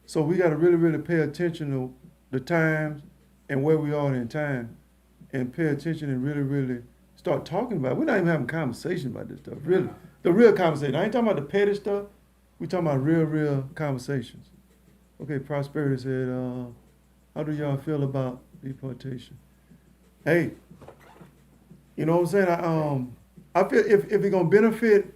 So we got to really, really pay attention to the times and where we are in time, and pay attention and really, really start talking about it. We're not even having conversation about this stuff. Really, the real conversation. I ain't talking about the petty stuff. We talking about real conversations. Okay, Prosperity said, how do y'all feel about deportation? Hey, you know what I'm saying? I feel if it's gonna benefit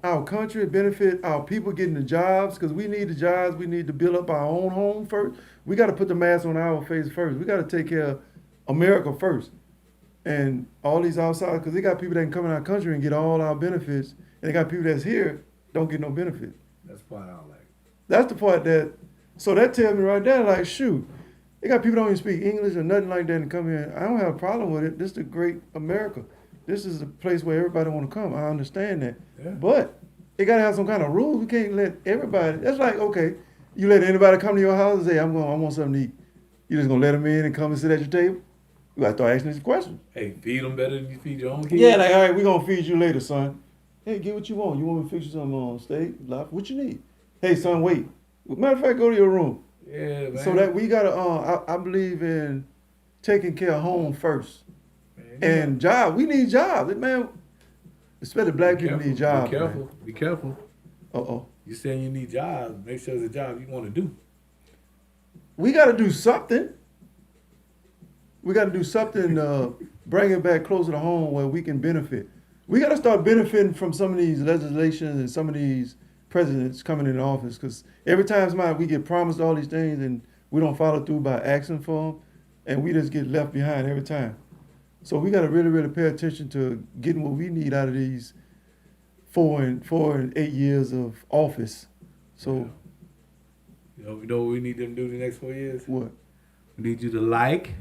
our country, benefit our people getting the jobs, because we need the jobs, we need to build up our own home first. We got to put the mask on our face first. We got to take care of America first. And all these outside, because they got people that can come in our country and get all our benefits, and they got people that's here don't get no benefit. That's the part I don't like. That's the part so that tells me right there, like, shoot, they got people that don't even speak English or nothing like that and come here. I don't have a problem with it. This is the great America. This is a place where everybody want to come. I understand that. Yeah. But they got to have some kind of rules. We can't let everybody. That's like, okay, you let anybody come to your house and say, I want something to eat. You just going to let them in and come and sit at your table? You got to start asking these questions. Hey, feed them better than you feed your own kids. Yeah, like, all right, we're going to feed you later, son. Hey, get what you want. You want me to fix you some steak, lobster? What you need? Hey, son, wait. Matter of fact, go to your room. Yeah, man. So that we gotta, I believe in taking care of home first. Man, And job, we need jobs, man. Especially black people need jobs. Be careful. Be careful. Uh-oh. You saying you need jobs? Make sure it's a job you want to do. We gotta do something. We gotta do something, bring it back closer to home where we can benefit. We gotta start benefiting from some of these legislations and some of these presidents coming in office, because every time we get promised all these things and we don't follow through by asking for them, and we just get left behind every time. So we gotta really, really pay attention to getting what we need out of these 4 and 8 years of office. So You know what we need them to do the next 4 years? what? We need you to like,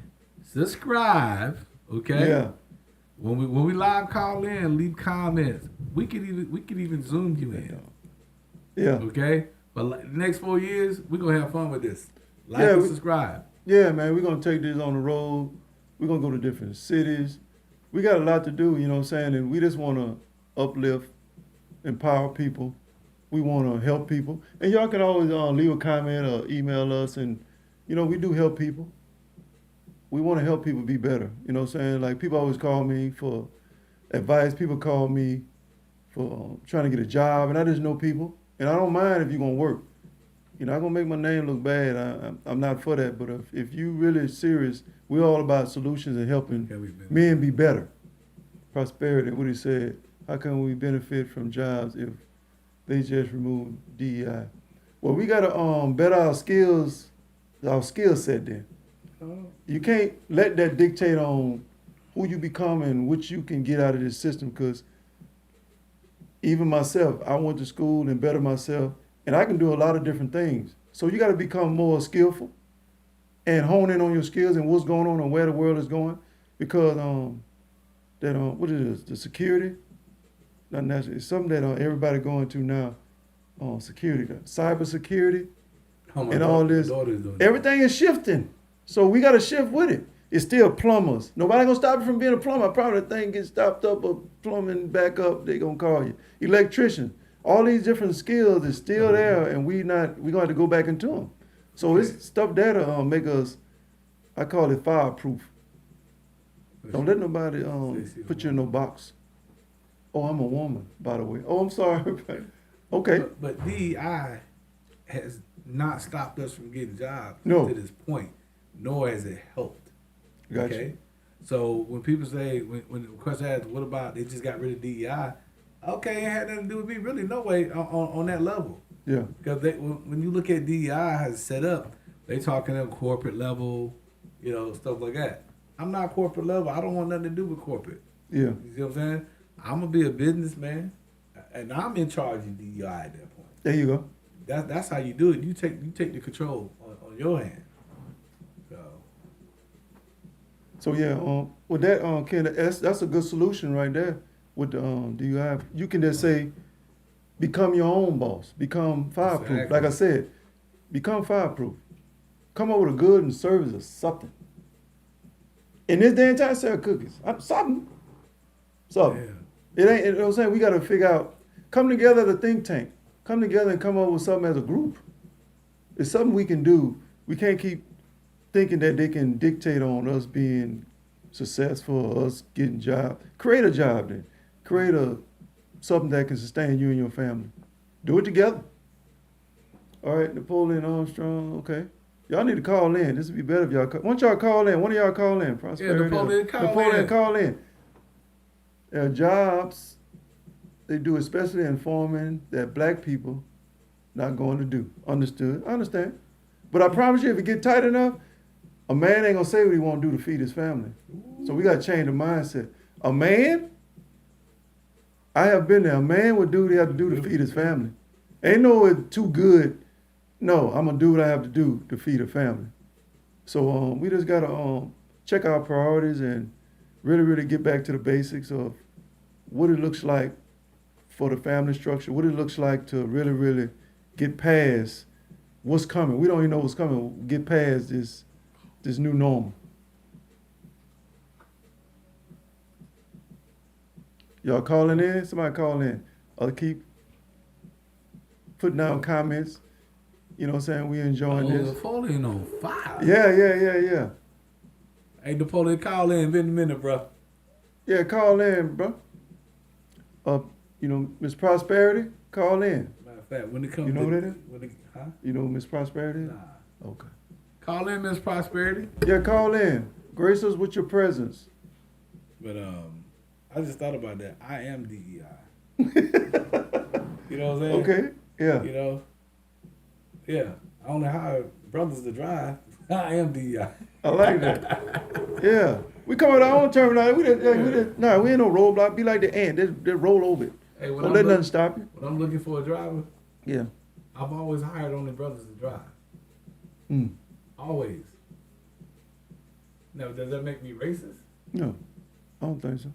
subscribe, okay? Yeah. When we live call in, leave comments. We could even zoom you in, Yeah. okay? But the next 4 years, we're gonna have fun with this. Like Yeah, and we- subscribe. Yeah, man, we're gonna take this on the road. We're gonna go to different cities. We got a lot to do, you know what I'm saying? And we just wanna uplift, empower people. We wanna help people. And y'all can always leave a comment or email us, and we do help people. We wanna help people be better. You know what I'm saying? Like, people always call me for advice. People call me for trying to get a job, and I just know people. And I don't mind if you're gonna work. I'm gonna make my name look bad. I'm not for that. But if you really serious, we're all about solutions and helping Okay, we've been- men be better. Prosperity, what he said. How can we benefit from jobs if they just remove DEI? Well, we gotta better our skill set then. You can't let that dictate on who you become and what you can get out of this system, because even myself, I went to school and better myself, and I can do a lot of different things. So you got to become more skillful and hone in on your skills and what's going on and where the world is going, because what it is, the security, not necessarily, it's something that everybody going to now, security, cyber security, Oh, my and daughter- all my this. daughter's doing that. Everything is shifting. So we got to shift with it. It's still plumbers. Nobody gonna stop you from being a plumber. Probably the thing gets stopped up or plumbing back up, they gonna call you. Electrician. All these different skills is still there, and we gonna have to go back into them. So it's stuff there to make us, I call it fireproof. Don't let nobody put you in no box. Oh, I'm a woman, by the way. Oh, I'm sorry. Okay. But DEI has not stopped us from getting jobs No. to this point, nor has it helped. Gotcha. Okay, so when people say, when the question asks, what about they just got rid of DEI? Okay, it had nothing to do with me, really, no way on that level. Yeah. Because when you look at DEI how it's set up, they talking at corporate level, stuff like that. I'm not corporate level. I don't want nothing to do with corporate. Yeah. You see what I'm saying? I'm gonna be a businessman, and I'm in charge of DEI at that point. There you go. That's how you do it. You take the control on your hand. So yeah, with that, Ken, that's a good solution right there. With the you can just say, become your own boss, become fireproof. Exactly. Like I said, become fireproof. Come up with a good and service or something. In this day and time, sell cookies. Something. Yeah. It ain't. You know what I'm saying? We got to figure out. Come together as a think tank. Come together and come up with something as a group. It's something we can do. We can't keep thinking that they can dictate on us being successful, or us getting jobs. Create a job then. Create something that can sustain you and your family. Do it together. All right, Napoleon Armstrong, okay. Y'all need to call in. This would be better if y'all call. Why don't y'all call in? One of y'all call in. Prosperity. Napoleon, call Napoleon, in. call in. There are jobs they do, especially in farming, that black people not going to do. Understood? I understand. But I promise you, if it get tight enough, a man ain't gonna say what he want to do to feed his family. So we gotta change the mindset. A man, I have been there. A man would do what he have to do to feed his family. Ain't no it's too good. No, I'm gonna do what I have to do to feed a family. So we just gotta check our priorities and really, really get back to the basics of what it looks like for the family structure, what it looks like to really, really get past what's coming. We don't even know what's coming. Get past this new normal. Y'all calling in? Somebody call in. Or keep putting down comments. You know what I'm saying? We enjoying this. Napoleon on fire. Yeah. Hey, Napoleon, call in a minute, bro. Yeah, call in, bro. You know, Miss Prosperity, call in. Matter of fact, when it comes You know to, who that is? Huh? You know who Miss Prosperity is? Nah. Okay. Call in, Miss Prosperity. Yeah, call in. Grace us with your presence. But I just thought about that. I am DEI. You know what I'm saying? Okay. Yeah. You know? Yeah. I only hire brothers to drive. I am DEI. I like that. Yeah. We come with our own terminology. We ain't no roadblock. Be like the ant. They roll over it. Hey, when Don't I'm let look- nothing stop you. When I'm looking for a driver, Yeah. I've always hired only brothers to drive. Mm. Always. Now, does that make me racist? No, I don't think so.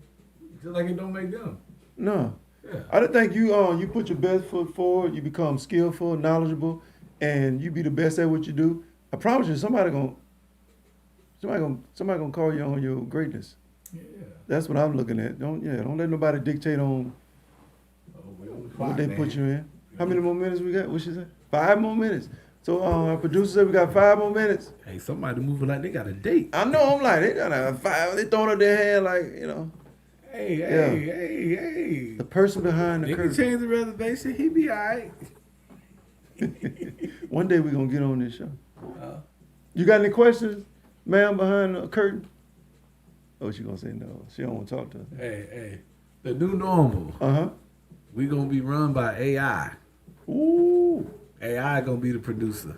Just like it don't make them. No. Yeah. I don't think you put your best foot forward, you become skillful, knowledgeable, and you be the best at what you do. I promise you, somebody gonna call you on your greatness. Yeah. That's what I'm looking at. Don't let nobody dictate on Oh, we on the what clock, they man. put you in. How many more minutes we got? What she said? 5 more minutes. So our producer said we got 5 more minutes. Hey, somebody moving like they got a date. I know. I'm like, they got a 5. They throwing up their hand like, you know, Hey, Yeah. hey. the person behind the They can curtain. change the reservation. He be all right. One day we gonna get on this show. Uh, You got any questions, ma'am, behind the curtain? Oh, she gonna say no. She don't want to talk to us. hey. The new normal. Uh-huh. We gonna be run by AI. Ooh. AI gonna be the producer.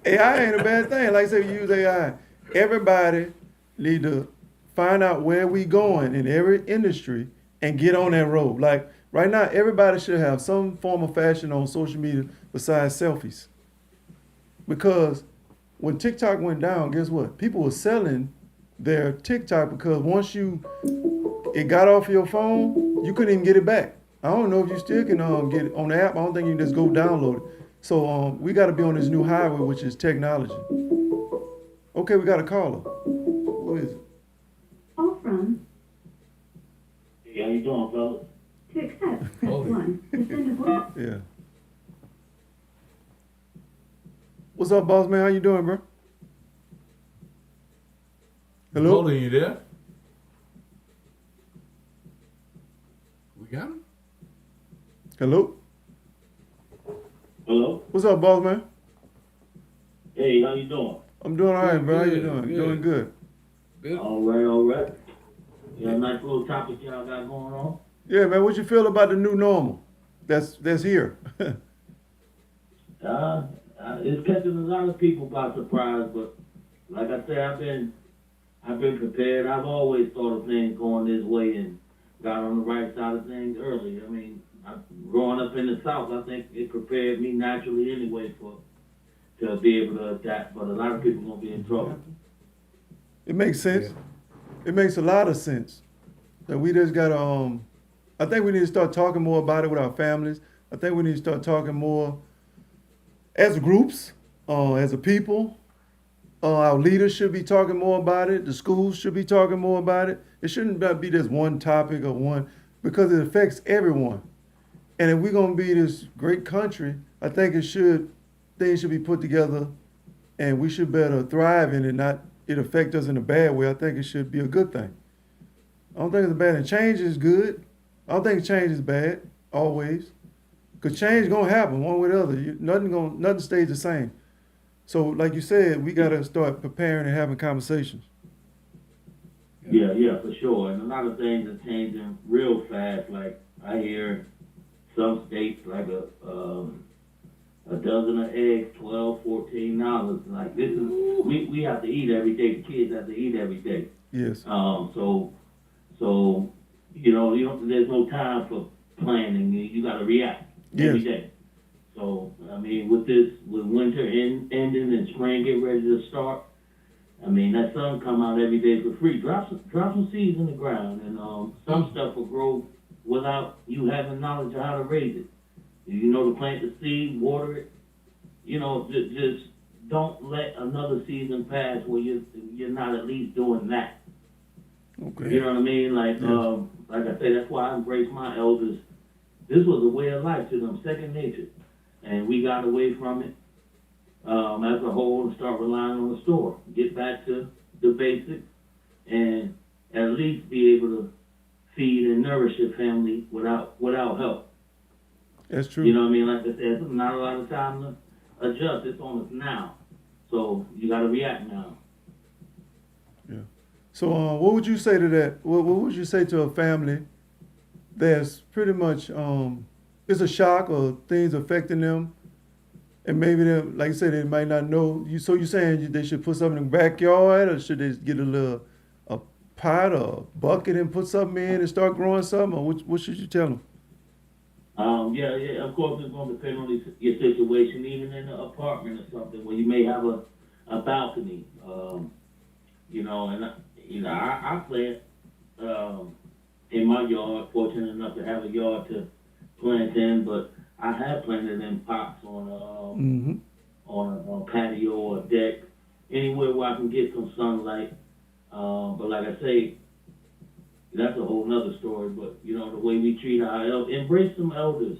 AI ain't a bad thing. Like I said, we use AI. Everybody need to find out where we going in every industry and get on that road. Like right now, everybody should have some form of fashion on social media besides selfies. Because when TikTok went down, guess what? People were selling their TikTok because once it got off your phone, you couldn't even get it back. I don't know if you still can get it on the app. I don't think you can just go download it. So we got to be on this new highway, which is technology. Okay, we got a caller. Who is it? All from Hey, how you doing, fellas? to accept, press Holy. 1. To send a voice. Yeah. What's up, boss man? How you doing, bro? Hello? Napoleon, you there? We got him? Hello? Hello? What's up, boss man? Hey, how you doing? I'm doing all right, bro. How you Good, doing? good. Doing good. Good. All right. You got a nice little topic y'all got going on? Yeah, man. What you feel about the new normal? That's here. It's catching a lot of people by surprise, but like I said, I've been prepared. I've always thought of things going this way and got on the right side of things early. I mean, growing up in the South, I think it prepared me naturally anyway to be able to adapt, but a lot of people gonna be in trouble. It makes sense. It makes a lot of sense. That we just gotta I think we need to start talking more about it with our families. I think we need to start talking more as groups, as a people. Our leaders should be talking more about it. The schools should be talking more about it. It shouldn't be just one topic or one, because it affects everyone. And if we're gonna be this great country, I think things should be put together, and we should better thrive in it, not it affect us in a bad way. I think it should be a good thing. I don't think it's a bad thing. Change is good. I don't think change is bad, always. Because change gonna happen one way or the other. Nothing stays the same. So like you said, we gotta start preparing and having conversations. Yeah, for sure. And a lot of things are changing real fast. Like I hear some states like a dozen of eggs, $12, $14. Like this is we have to eat every day. The kids have to eat every day. Yes. So there's no time for planning. You got to react every Yes. day. So I mean, with winter ending and spring getting ready to start, I mean that sun come out every day for free. Drop some seeds in the ground, and some stuff will grow without you having knowledge of how to raise it. You know to plant the seed, water it. You know, just don't let another season pass where you're not at least doing that. Okay. You know what I mean? Like I say, that's why I embrace my elders. This was a way of life to them, second nature. and we got away from it as a whole and start relying on the store. Get back to the basics and at least be able to feed and nourish your family without help. That's true. You know what I mean? Like I said, there's not a lot of time to adjust. It's on us now. So you got to react now. So what would you say to that? What would you say to a family that's pretty much it's a shock or things affecting them, and maybe they, like you said, they might not know. So you're saying they should put something in the backyard, or should they get a pot or a bucket and put something in and start growing something, or what should you tell them? Yeah, of course it's going to depend on your situation, even in an apartment or something where you may have a balcony, you know, and I plant in my yard, fortunate enough to have a yard to plant in, but I have planted in pots on a patio or a deck, anywhere where I can get some sunlight. But like I say, that's a whole nother story, but you know, the way we treat our elders, embrace some elders,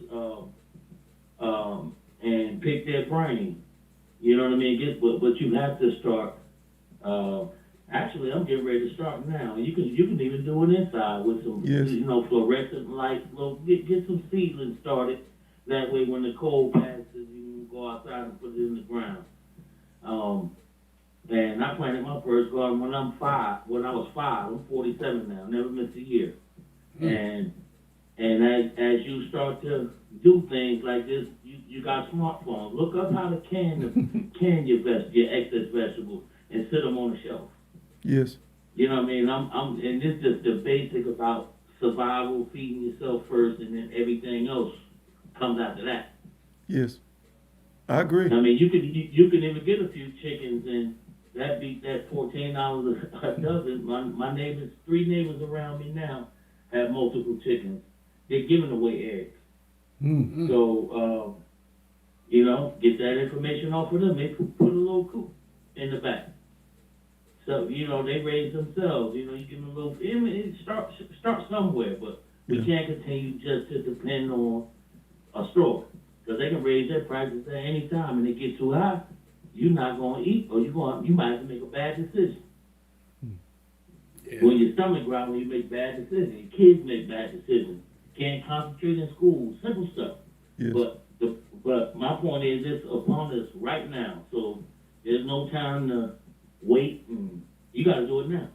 and pick their brain. You know what I mean? But you have to start, actually I'm getting ready to start now. You can even do it inside with some, you know, fluorescent lights. Get some seedlings started. That way when the cold passes, you can go outside and put it in the ground. And I planted my first garden when I was 5. I'm 47 now, never missed a year. And as you start to do things like this, you got smartphones. Look up how to can your excess vegetables and sit them on the shelf. Yes. You know what I mean? And this is just the basic about survival, feeding yourself first, and then everything else comes after that. Yes. I agree. I mean, you can even get a few chickens, and that beat that $14 a dozen. My neighbors, 3 neighbors around me now have multiple chickens. They're giving away eggs. Mm-hmm. So, you know, get that information off of them. They put a little coop in the back. So, you know, they raise themselves. You know, you give them a little, start somewhere, but we can't continue just to depend on a store. Because they can raise their prices at any time, and they get too high, you're not going to eat, or you might have to make a bad decision. Yeah. When your stomach growls, when you make bad decisions, your kids make bad decisions. Can't concentrate in school, simple stuff. Yes. But my point is, it's upon us right now. So there's no time to wait, and you got to do it now.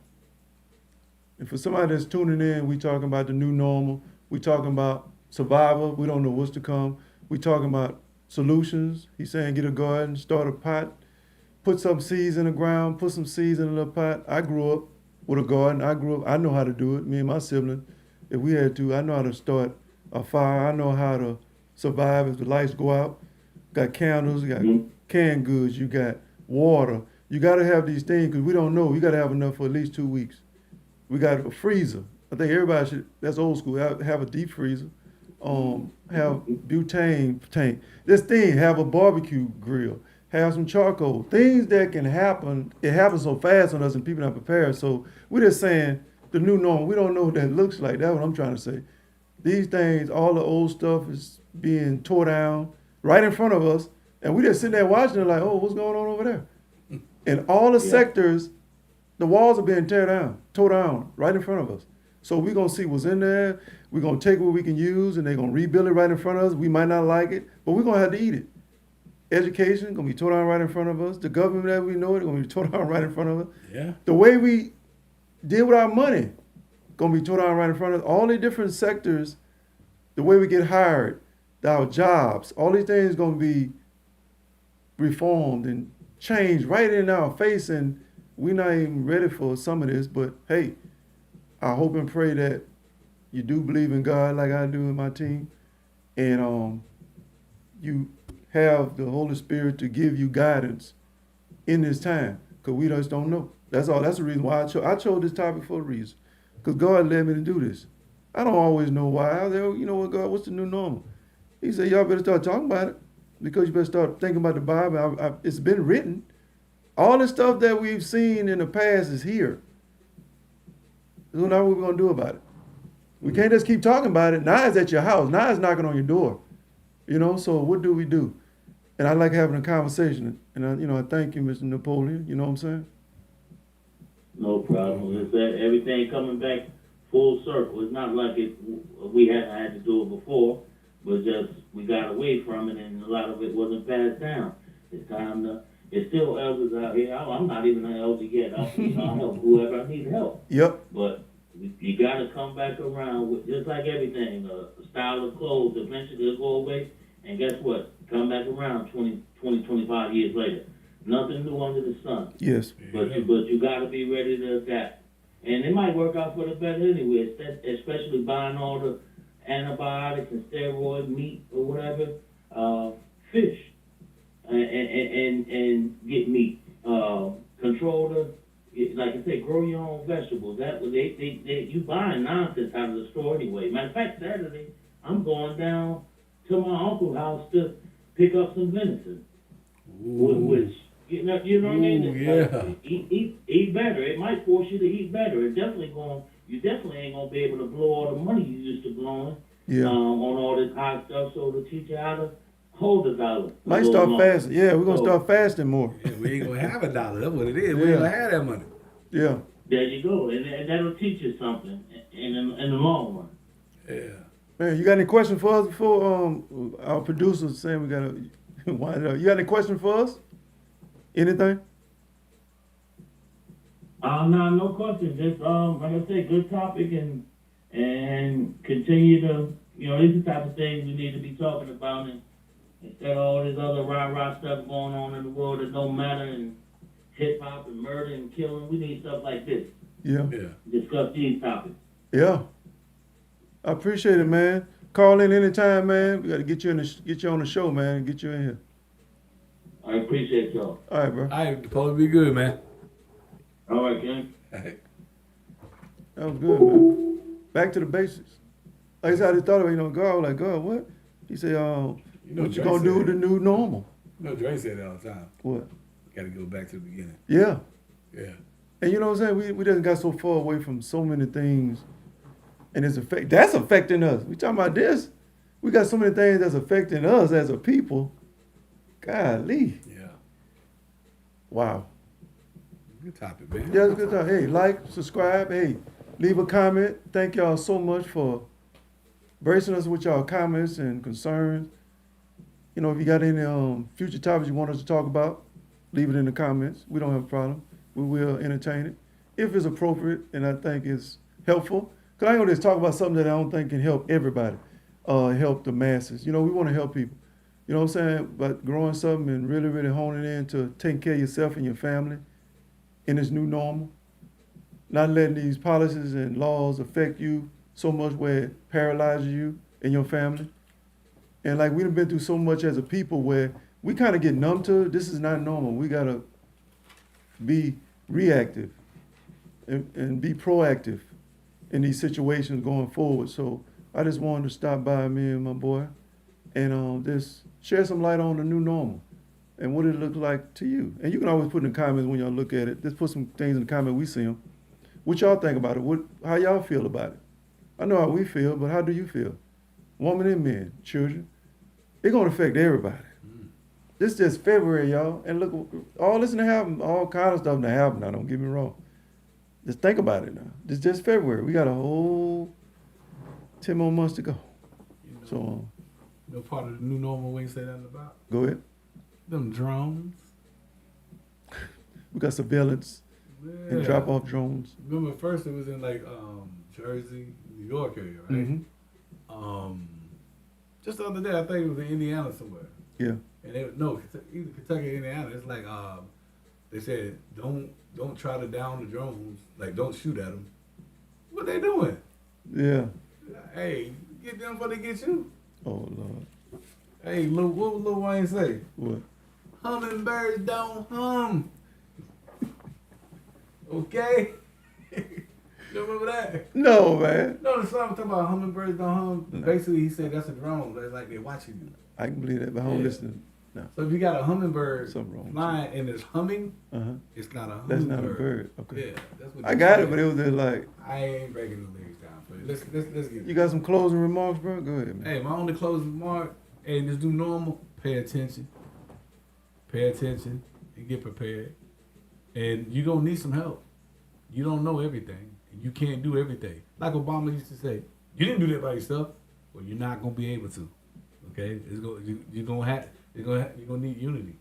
And for somebody that's tuning in, we talking about the new normal. We talking about survival. We don't know what's to come. We talking about solutions. He's saying get a garden, start a pot, put some seeds in the ground, put some seeds in a little pot. I grew up with a garden. I know how to do it. Me and my sibling, if we had to, I know how to start a fire. I know how to survive if the lights go out. Got candles, you got canned goods, you got water. You got to have these things because we don't know. You got to have enough for at least 2 weeks. We got a freezer. I think everybody should, that's old school, have a deep freezer. Have butane tank. This thing, have a barbecue grill, have some charcoal. Things that can happen, it happens so fast on us and people not prepared. So we're just saying the new normal, we don't know what that looks like. That's what I'm trying to say. These things, all the old stuff is being tore down right in front of us. And we just sitting there watching it like, oh, what's going on over there? In all the sectors, the walls are being tore down right in front of us. So we're going to see what's in there. We're going to take what we can use, and they're going to rebuild it right in front of us. We might not like it, but we're going to have to eat it. Education going to be tore down right in front of us. The government that we know it going to be tore down right in front of us. Yeah. The way we deal with our money going to be tore down right in front of us. All the different sectors, the way we get hired, our jobs, all these things going to be reformed and changed right in our face, and we're not even ready for some of this, but hey, I hope and pray that you do believe in God like I do in my team, and you have the Holy Spirit to give you guidance in this time, because we just don't know. That's all. That's the reason why I chose this topic for a reason, because God led me to do this. I don't always know why. I said, you know what, God, what's the new normal? He said, y'all better start talking about it, because you better start thinking about the Bible. It's been written. All the stuff that we've seen in the past is here. So now what we're going to do about it? We can't just keep talking about it. Now it's at your house. Now it's knocking on your door. You know, so what do we do? And I like having a conversation. And I thank you, Mr. Napoleon. You know what I'm saying? No problem. It's that everything coming back full circle. It's not like we hadn't had to do it before, but just we got away from it, and a lot of it wasn't passed down. It's time to. It's still elders out here. I'm not even an elder yet. I help whoever I need help. Yep. But you got to come back around with just like everything. A style of clothes eventually will go away, and guess what? Come back around 20, 25 years later. Nothing new under the sun. Yes. But you got to be ready to adapt. And it might work out for the better anyway, especially buying all the antibiotics and steroid meat or whatever, fish, and get meat. Control like I say, grow your own vegetables. That you buying nonsense out of the store anyway. Matter of fact, Saturday I'm going down to my uncle's house to pick up some venison, which. You know what I mean? Ooh, yeah. Like, eat better. It might force you to eat better. You definitely ain't gonna be able to blow all the money you used to blowing on all this hot stuff. So to teach you how to hold the dollar. Might start fasting. Yeah, we're gonna start fasting more. Yeah, we ain't gonna have a dollar. That's what it is. We ain't gonna have that money. Yeah. There you go, and that'll teach you something in the long run. Yeah. Man, you got any questions for us before our producer's saying we gotta wind it up? You got any questions for us? Anything? No question. Just like I said, good topic and continue to these are the type of things we need to be talking about, and instead of all this other rah stuff going on in the world that don't matter, and hip hop and murder and killing, we need stuff like this. Yeah. Yeah. Discuss these topics. Yeah. I appreciate it, man. Call in anytime, man. We got to get you on the show, man. Get you in here. I appreciate y'all. All right, bro. All right, supposed to be good, man. All right, gang. All right. That was good, man. Back to the basics. Like I said, I just thought about, God, I was like, God, what? He said, what you Dre gonna do said with the new normal? Dre said that all the time. What? Got to go back to the beginning. Yeah. Yeah. And you know what I'm saying? We done got so far away from so many things, and that's affecting us. We talking about this. We got so many things that's affecting us as a people. Golly. Yeah. Wow. Good topic, man. Yeah, it's a good time. Hey, like, subscribe. Hey, leave a comment. Thank y'all so much for bracing us with y'all comments and concerns. You know, if you got any future topics you want us to talk about, leave it in the comments. We don't have a problem. We will entertain it if it's appropriate and I think it's helpful. Because I ain't gonna just talk about something that I don't think can help everybody, help the masses. You know, we want to help people. You know what I'm saying? But growing something and really, really honing in to taking care of yourself and your family in this new normal. Not letting these policies and laws affect you so much where it paralyzes you and your family. And like we've been through so much as a people where we kind of get numb to it. This is not normal. We got to be reactive and be proactive in these situations going forward. So I just wanted to stop by, me and my boy, and just share some light on the new normal and what it looks like to you. And you can always put in the comments when y'all look at it. Just put some things in the comments, we see them. What y'all think about it? How y'all feel about it? I know how we feel, but how do you feel? Women and men, children. It's going to affect everybody. This is just February, y'all. And look, all this to happen, all kind of stuff to happen now, don't get me wrong. Just think about it now. It's just February. We got a whole 10 more months to go. So, No part of the new normal we ain't say nothing about. go ahead. Them drones. We got surveillance and Yeah. drop-off drones. Remember, first it was in like Jersey, New York area, right? Mm-hmm. Just the other day, I think it was in Indiana somewhere. Yeah. And either Kentucky or Indiana. It's like they said, don't try to down the drones. Like, don't shoot at them. What they doing? Yeah. Hey, get them before they get you. Oh, Lord. Hey, what would Lil Wayne say? What? Hummingbirds don't hum. Okay? You remember that? No, man. No, the song talking about hummingbirds don't hum. No. Basically, he said that's a drone. That's like they're watching you. I can believe that, but I don't Yeah. listen. No. So if you got a hummingbird Something wrong with flying and it's humming, Uh-huh. it's not a hummingbird. That's not a bird. Okay. Yeah, that's what I they got said. it, but it was just like, I ain't breaking the lyrics down for you. Let's get you got some closing remarks, bro? Go ahead, man. Hey, my only closing remark And just do normal. Pay attention. Pay attention and get prepared. And you're going to need some help. You don't know everything. And you can't do everything. Like Obama used to say, you didn't do that by yourself. Well, you're not going to be able to. Okay? You're going to need unity.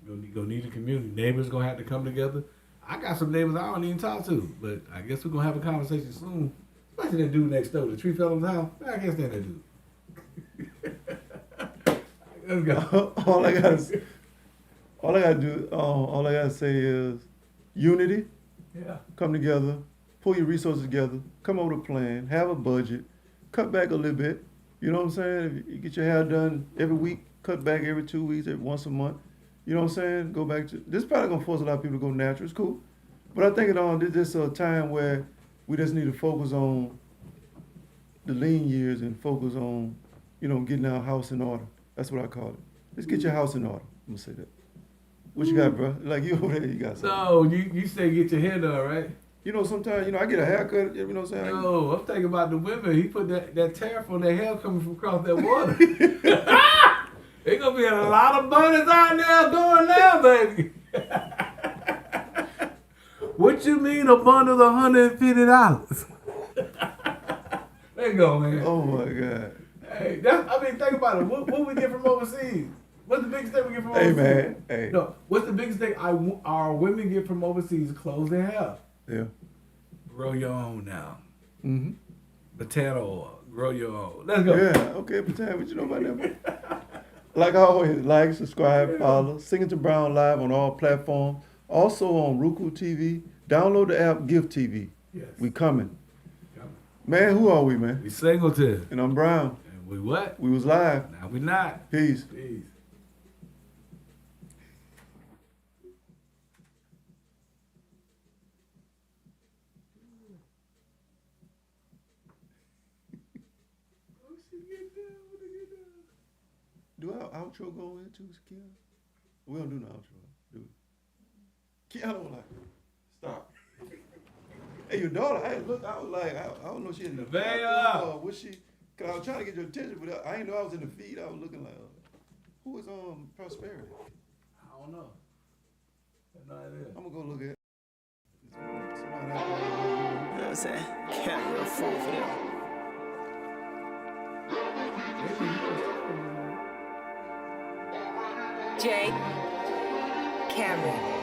You're going to need a community. Neighbors going to have to come together. I got some neighbors I don't even talk to. But I guess we're going to have a conversation soon. Especially that dude next door. The tree fell in the house. I can't stand that dude. Let's go. all I gotta say is unity. Yeah. Come together, pull your resources together, come up with a plan, have a budget, cut back a little bit. You know what I'm saying? If you get your hair done every week, cut back every 2 weeks, every once a month. You know what I'm saying? Go back to this. Probably gonna force a lot of people to go natural. It's cool, but I think this is a time where we just need to focus on the lean years and focus on, getting our house in order. That's what I call it. Let's get your house in order. I'm gonna say that. What you got, bro? Like you over there, you got something. No, you say get your hair done, right? Sometimes, I get a haircut, you know what I'm saying? No, I'm thinking about the women. He put that tariff on their hair coming from across that water. There's gonna be a lot of bunnies out there going now, baby. What you mean a bundle's $150? There you go, man. Oh my God. Hey, think about it. What we get from overseas? What's the biggest thing we get from Hey, overseas? man. Hey. No, what's the biggest thing our women get from overseas? Clothes and hair. Yeah. Grow your own now. Mm-hmm. Potato oil. Grow your own. Let's go. Yeah. Okay, pretend what you know about that. Like I always, like, subscribe, follow. Singing to Brown live on all platforms. Also on Roku TV. Download the app Gift TV. Yes. We coming. Man, who are we, man? We Singleton. And I'm Brown. And we what? We was live. Now we not. Peace. Peace. Do our outro go into Keanu? We don't do no outro, do we? Keanu like, stop. Hey, your daughter, I was like, I don't know if she in the Nevaeh. was she? Cause I was trying to get your attention, but I didn't know I was in the feed. I was looking like, who is Prosperity? I don't know. I have no idea. I'm gonna go look at. You know what I'm saying? Can't real fool for them. Jay Cameron.